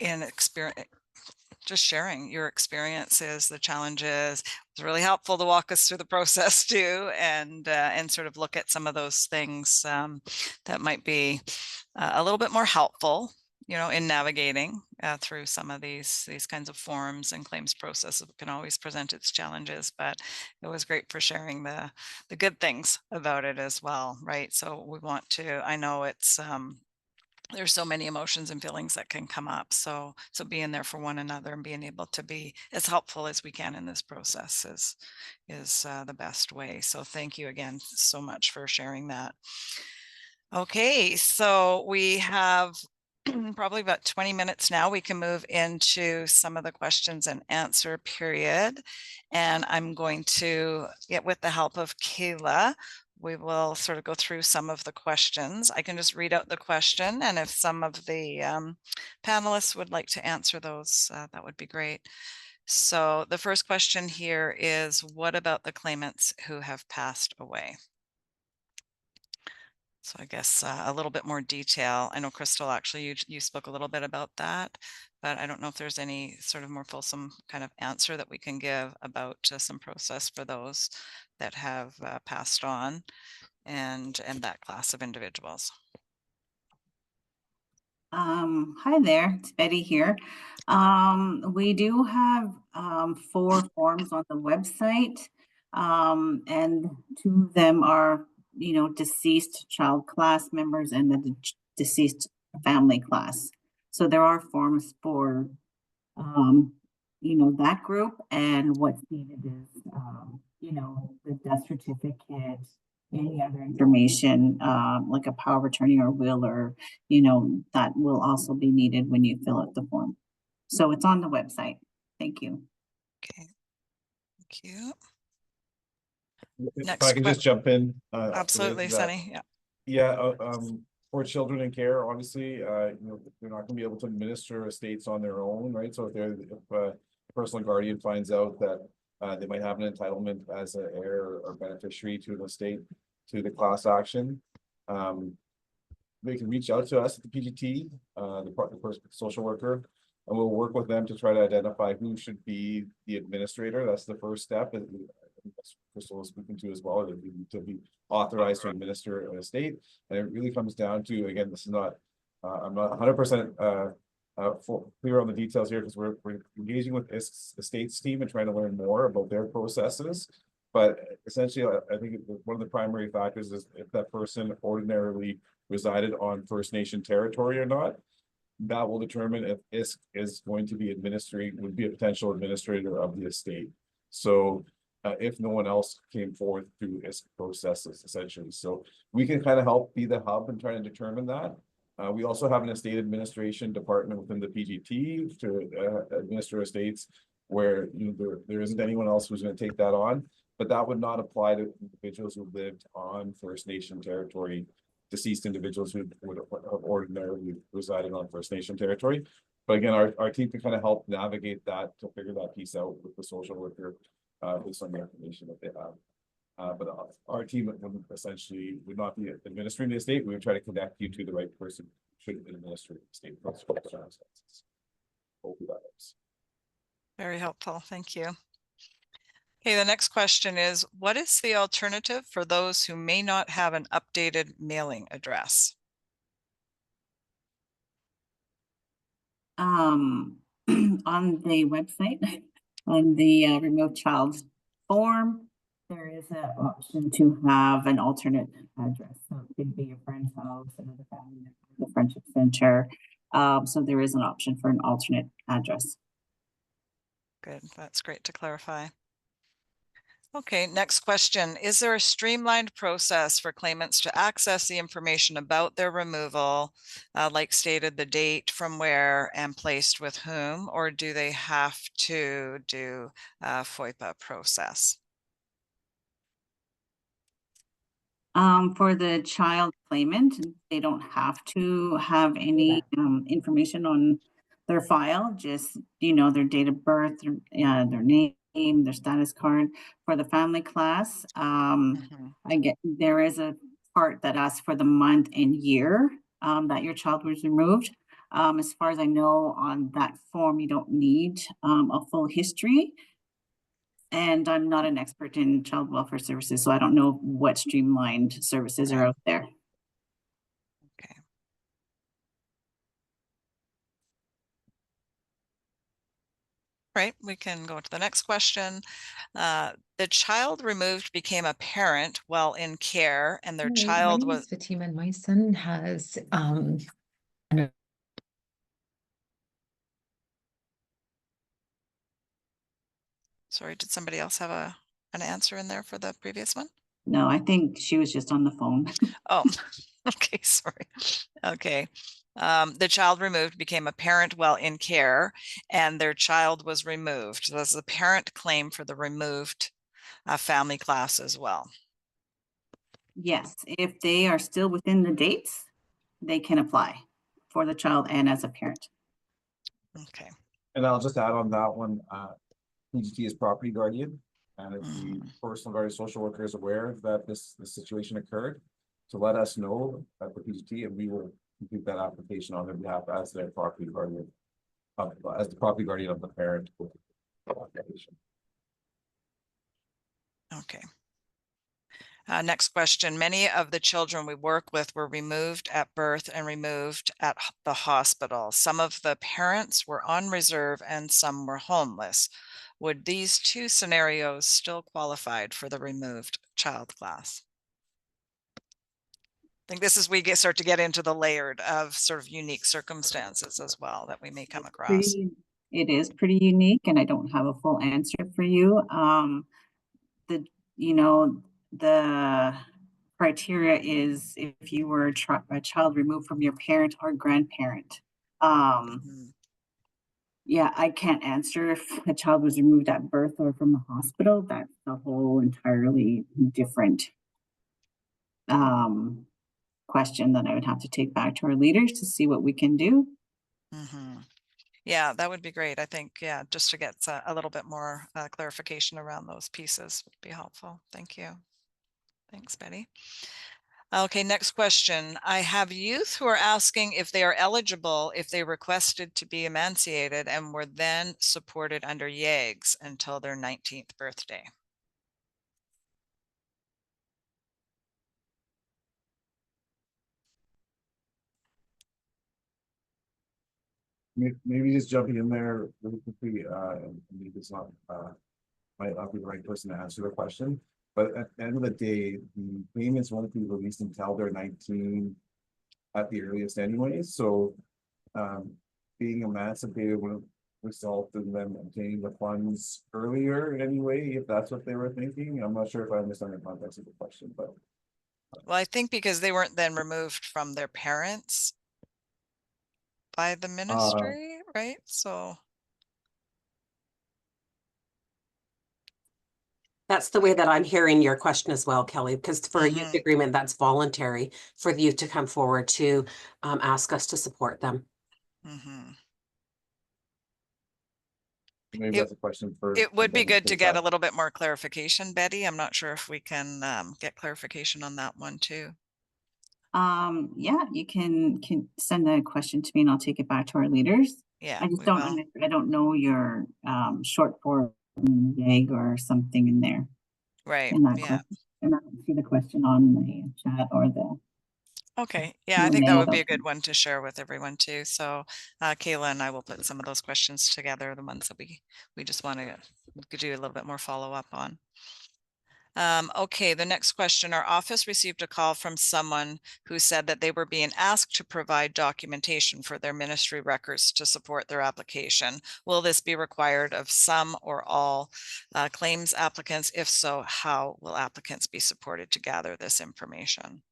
experience, just sharing your experiences, the challenges. It's really helpful to walk us through the process too, and sort of look at some of those things that might be a little bit more helpful, in navigating through some of these kinds of forms and claims process. It can always present its challenges, but it was great for sharing the good things about it as well, right? So we want to, I know it's there's so many emotions and feelings that can come up. So being there for one another and being able to be as helpful as we can in this process is the best way. So thank you again so much for sharing that. Okay, so we have probably about 20 minutes now. We can move into some of the questions and answer period. And I'm going to get, with the help of Kayla, we will sort of go through some of the questions. I can just read out the question, and if some of the panelists would like to answer those, that would be great. So the first question here is, what about the claimants who have passed away? So I guess a little bit more detail. I know, Crystal, actually you spoke a little bit about that, but I don't know if there's any sort of more fulsome kind of answer that we can give about some process for those that have passed on and that class of individuals. Hi there, it's Betty here. We do have 4 forms on the website, and 2 of them are, deceased child class members and the deceased family class. So there are forms for, that group, and what's needed is, the death certificate, any other information, like a power of attorney or will, or, that will also be needed when you fill out the form. So it's on the website. Thank you. Okay, thank you. If I can just jump in. Absolutely, Sunny. Yeah. Yeah. For children in care, obviously, they're not going to be able to administer estates on their own, right? So if a personal guardian finds out that they might have an entitlement as an heir or beneficiary to an estate, to the class action, they can reach out to us at the PGT, the social worker, and we'll work with them to try to identify who should be the administrator. That's the first step. Crystal was speaking to as well, to be authorized to administer an estate. And it really comes down to, again, this is not, I'm not 100% clear on the details here, because we're engaging with estates team and trying to learn more about their processes. But essentially, I think one of the primary factors is if that person ordinarily resided on First Nation territory or not. That will determine if ISK is going to be would be a potential administrator of the estate. So if no one else came forth through ISK processes, essentially. So we can kind of help be the hub and try to determine that. We also have an estate administration department within the PGT to administer estates where there isn't anyone else who's going to take that on. But that would not apply to individuals who lived on First Nation territory, deceased individuals who would have ordinarily resided on First Nation territory. But again, our team can kind of help navigate that to figure that piece out with the social worker based on the information that they have. But our team would essentially would not be administering the estate. We would try to connect you to the right person who should administer the estate. Hopefully that helps. Very helpful. Thank you. Okay, the next question is, what is the alternative for those who may not have an updated mailing address? On the website, on the remote child form, there is an option to have an alternate address. So it could be a friend's house, another family member, the friendship center. So there is an option for an alternate address. Good, that's great to clarify. Okay, next question. Is there a streamlined process for claimants to access the information about their removal, like stated the date, from where, and placed with whom, or do they have to do a FOIPA process? For the child claimant, they don't have to have any information on their file, just, their date of birth, their name, their status card. For the family class, there is a part that asks for the month and year that your child was removed. As far as I know, on that form, you don't need a full history. And I'm not an expert in child welfare services, so I don't know what streamlined services are out there. Okay. Right, we can go to the next question. The child removed became a parent while in care, and their child was Fatima, and my son has Sorry, did somebody else have an answer in there for the previous one? No, I think she was just on the phone. Oh, okay, sorry. Okay. The child removed became a parent while in care, and their child was removed. So that's the parent claim for the removed family class as well. Yes, if they are still within the dates, they can apply for the child and as a parent. Okay. And I'll just add on that one, PGT is property guardian, and if the personal guardian social worker is aware that this situation occurred, to let us know at the PGT, and we will complete that application on their behalf as their property guardian, as the property guardian of the parent. Okay. Next question. Many of the children we work with were removed at birth and removed at the hospital. Some of the parents were on reserve and some were homeless. Would these two scenarios still qualified for the removed child class? I think this is start to get into the layered of sort of unique circumstances as well that we may come across. It is pretty unique, and I don't have a full answer for you. The criteria is if you were a child removed from your parent or grandparent. Yeah, I can't answer if a child was removed at birth or from the hospital. That's a whole entirely different question that I would have to take back to our leaders to see what we can do. Yeah, that would be great. I think, yeah, just to get a little bit more clarification around those pieces would be helpful. Thank you. Thanks, Betty. Okay, next question. I have youth who are asking if they are eligible if they requested to be emancipated and were then supported under YEGS until their 19th birthday. Maybe just jumping in there really quickly, and maybe it's not might not be the right person to answer the question, but at the end of the day, the payments won't be released until they're 19 at the earliest anyways. So being emancipated would result in them obtaining the funds earlier anyway, if that's what they were thinking. I'm not sure if I understand the context of the question, but well, I think because they weren't then removed from their parents by the ministry, right? So that's the way that I'm hearing your question as well, Kelley, because for a youth agreement, that's voluntary for the youth to come forward to ask us to support them. Maybe that's a question for. It would be Betty good to to get a decide. little bit more clarification, Betty. I'm not sure if we can get clarification on that one too. Yeah, you can send a question to me and I'll take it back to our leaders. Yeah, I just we don't, will. I don't know your short form VAG or something in there. Right, In that yeah. question. And I don't see the question on the chat or the. Okay, yeah, I think that would be a good one to share with everyone too. So Kayla and I will put some of those questions together, the ones that we just want to do a little bit more follow-up on. Okay, the next question. Our office received a call from someone who said that they were being asked to provide documentation for their ministry records to support their application. Will this be required of some or all claims applicants? If so, how will applicants be supported to gather this information?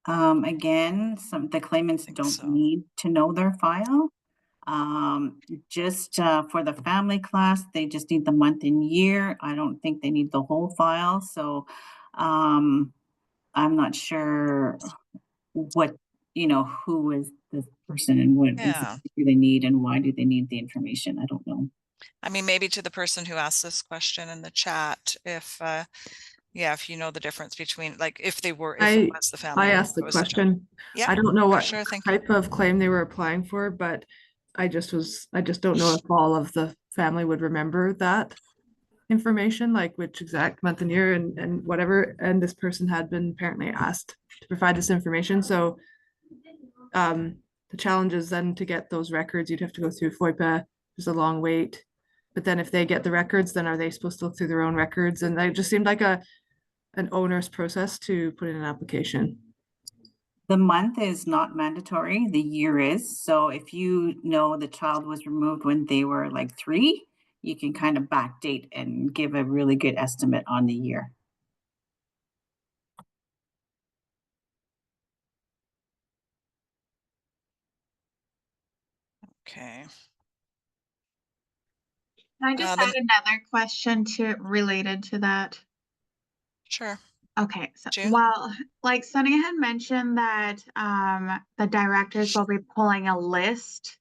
Again, the claimants don't need to know their file. Just for the family class, they just need the month and year. I don't think they need the whole file. So I'm not sure what, who is this person and what exactly do they need and why do they need the information? I don't know. I mean, maybe to the person who asked this question in the chat, if if you know the difference between, like, if it was the family. I asked the question. Yeah, I don't know what sure, type of claim they were applying for, but I just don't know if all of the family would remember that information, like which exact month and year and whatever. And this person had been apparently asked to provide this information. So the challenge is then to get those records, you'd have to go through FOIPA. There's a long wait. But then if they get the records, then are they supposed to look through their own records? And it just seemed like an onerous process to put in an application. The month is not mandatory, the year is. So if you know the child was removed when they were like 3, you can kind of backdate and give a really good estimate on the year. Okay. Can I just add another question related to that? Sure. Okay, so June? well, like Sunny had mentioned that the directors will be pulling a list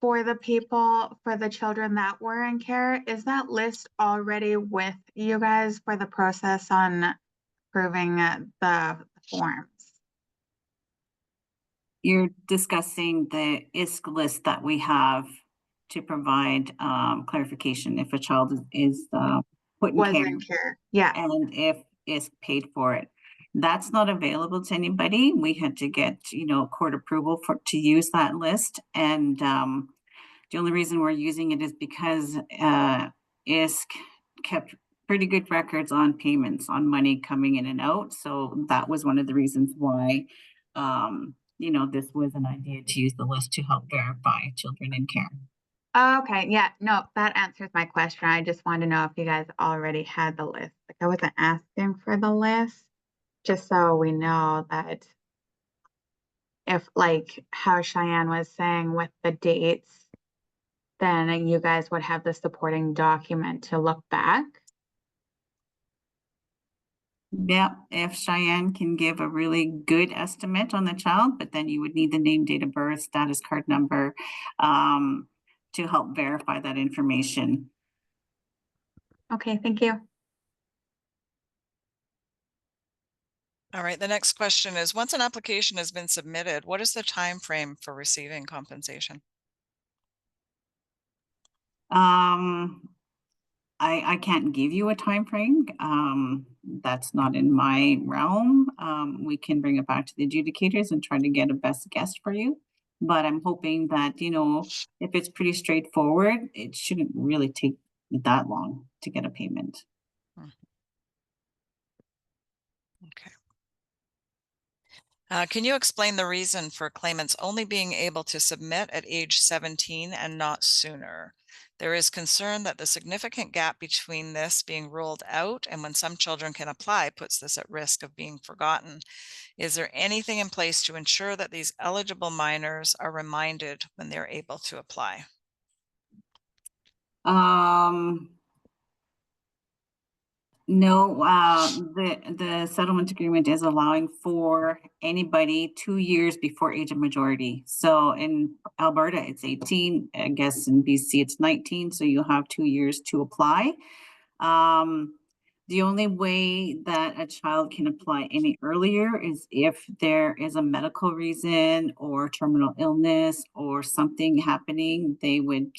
for the children that were in care. Is that list already with you guys for the process on approving the forms? You're discussing the ISK list that we have to provide clarification if a child is put in care. Yeah. And if ISK paid for it. That's not available to anybody. We had to get, court approval to use that list. And the only reason we're using it is because ISK kept pretty good records on payments, on money coming in and out. So that was one of the reasons why this was an idea to use the list to help verify children in care. Okay, yeah, no, that answers my question. I just wanted to know if you guys already had the list. Like, I wasn't asking for the list, just so we know that if, like how Cheyenne was saying with the dates, then you guys would have the supporting document to look back. Yeah, if Cheyenne can give a really good estimate on the child, but then you would need the name, date of birth, status card number to help verify that information. Okay, thank you. All right, the next question is, once an application has been submitted, what is the time frame for receiving compensation? I can't give you a time frame. That's not in my realm. We can bring it back to the adjudicators and try to get a best guess for you. But I'm hoping that, if it's pretty straightforward, it shouldn't really take that long to get a payment. Okay. Can you explain the reason for claimants only being able to submit at age 17 and not sooner? There is concern that the significant gap between this being ruled out and when some children can apply puts this at risk of being forgotten. Is there anything in place to ensure that these eligible minors are reminded when they're able to apply? No, the settlement agreement is allowing for anybody 2 years before age of majority. So in Alberta, it's 18. I guess in BC, it's 19. So you have 2 years to apply. The only way that a child can apply any earlier is if there is a medical reason or terminal illness or something happening, they would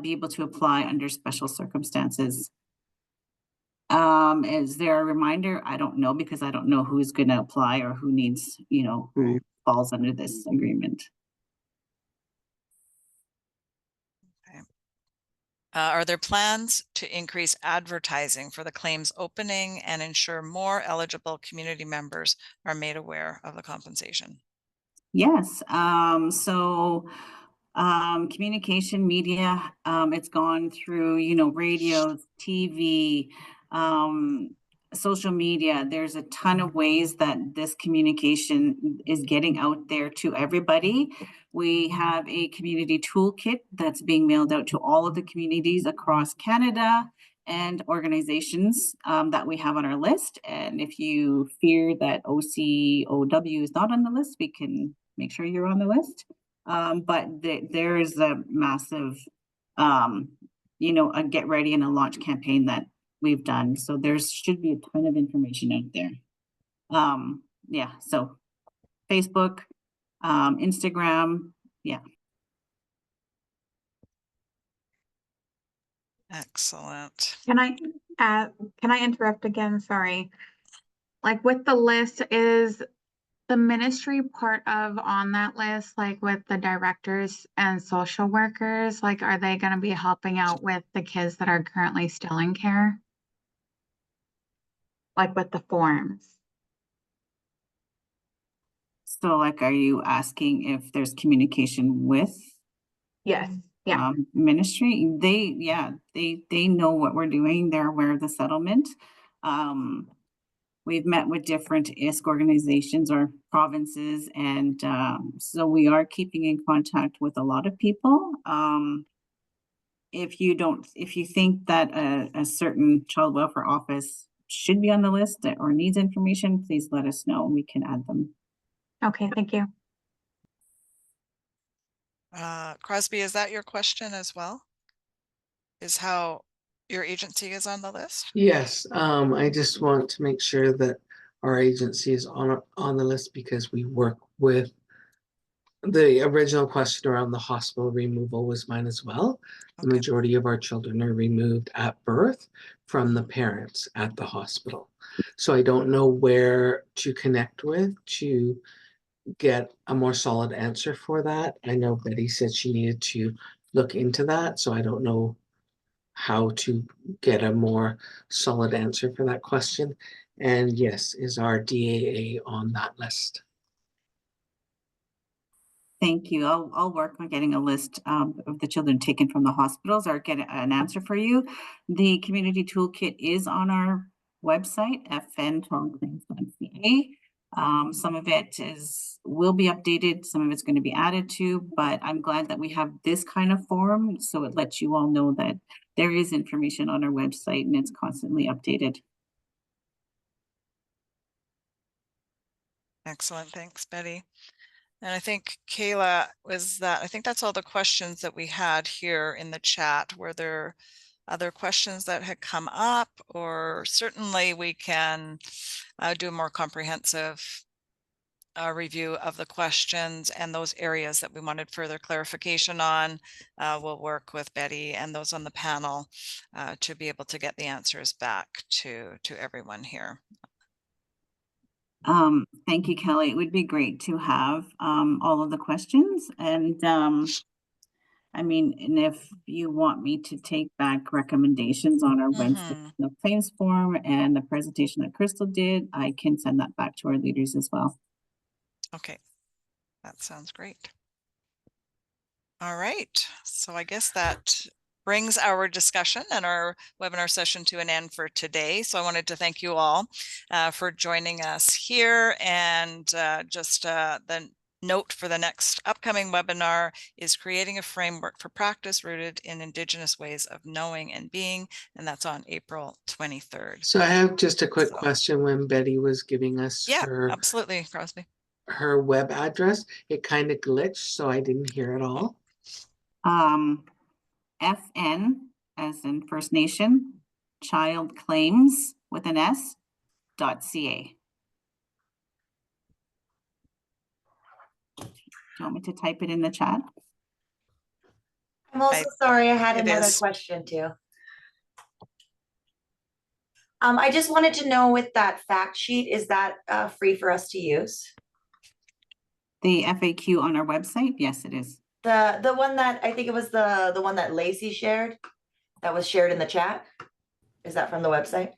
be able to apply under special circumstances. Is there a reminder? I don't know, because I don't know who's going to apply or who needs, who falls under this agreement. Okay. Are there plans to increase advertising for the claims opening and ensure more eligible community members are made aware of the compensation? Yes. Communication media, it's gone through, radios, TV, social media. There's a ton of ways that this communication is getting out there to everybody. We have a community toolkit that's being mailed out to all of the communities across Canada and organizations that we have on our list. And if you fear that OCOW is not on the list, we can make sure you're on the list. But there is a massive, a get ready and a launch campaign that we've done. So there should be a ton of information out there. Yeah, so Facebook, Instagram, yeah. Excellent. Can I interrupt again? Sorry. Like with the list, is the ministry part of on that list, like with the directors and social workers, like are they going to be helping out with the kids that are currently still in care? Like with the forms? So like, are you asking if there's communication with? Yes. Yeah. Ministry? They know what we're doing. They're aware of the settlement. We've met with different ISK organizations or provinces, and so we are keeping in contact with a lot of people. If you think that a certain child welfare office should be on the list or needs information, please let us know. We can add them. Okay, thank you. Crosby, is that your question as well? Is how your agency is on the list? Yes, I just want to make sure that our agency is on the list because we work with the original question around the hospital removal was mine as well. The majority of our children are removed at birth from the parents at the hospital. So I don't know where to connect with to get a more solid answer for that. I know Betty said she needed to look into that, so I don't know how to get a more solid answer for that question. And yes, is our DAA on that list? Thank you. I'll work on getting a list of the children taken from the hospitals or get an answer for you. The community toolkit is on our website, fn12claims.ca. Some of it will be updated, some of it's going to be added to, but I'm glad that we have this kind of forum, so it lets you all know that there is information on our website and it's constantly updated. Excellent. Thanks, Betty. And I think Kayla I think that's all the questions that we had here in the chat. Were there other questions that had come up, or certainly we can do a more comprehensive review of the questions and those areas that we wanted further clarification on. We'll work with Betty and those on the panel to be able to get the answers back to everyone here. Thank you, Kelley. It would be great to have all of the questions, and and if you want me to take back recommendations on our Wednesday claims form and the presentation that Crystal did, I can send that back to our leaders as well. Okay, that sounds great. All right, so I guess that brings our discussion and our webinar session to an end for today. So I wanted to thank you all for joining us here, and just the note for the next upcoming webinar is creating a framework for practice rooted in Indigenous ways of knowing and being, and that's on April 23rd. So I have just a quick question. When Betty was giving us Yeah, absolutely, Crosby. her web address, it kind of glitched, so I didn't hear it all. FN as in First Nation, child claims with an S, .ca. Do you want me to type it in the chat? I'm also sorry, I had another is. question too. I just wanted to know, with that fact sheet, is that free for us to use? The FAQ on our website? Yes, it is. The one that, I think it was the one that Lacey shared, that was shared in the chat. Is that from the website?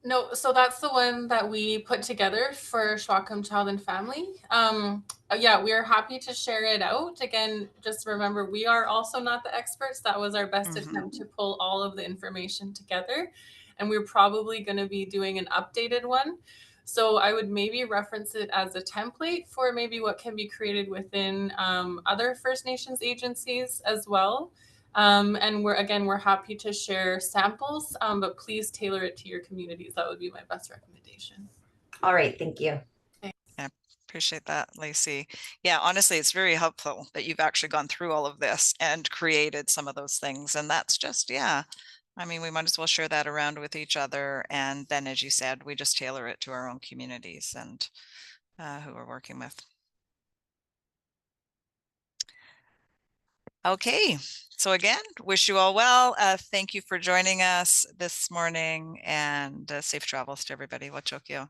No, so that's the one that we put together for Squamish Child and Family. Yeah, we're happy to share it out. Again, just remember, we are also not the experts. That was our best attempt to pull all of the information together. And we're probably going to be doing an updated one. So I would maybe reference it as a template for maybe what can be created within other First Nations agencies as well. And we're happy to share samples, but please tailor it to your communities. That would be my best recommendation. All right, thank you. Yeah, appreciate that, Lacey. Yeah, honestly, it's very helpful that you've actually gone through all of this and created some of those things. And that's just, yeah, I mean, we might as well share that around with each other. And then, as you said, we just tailor it to our own communities and who we're working with. Okay, so again, wish you all well. Thank you for joining us this morning, and safe travels to everybody. Wachokio.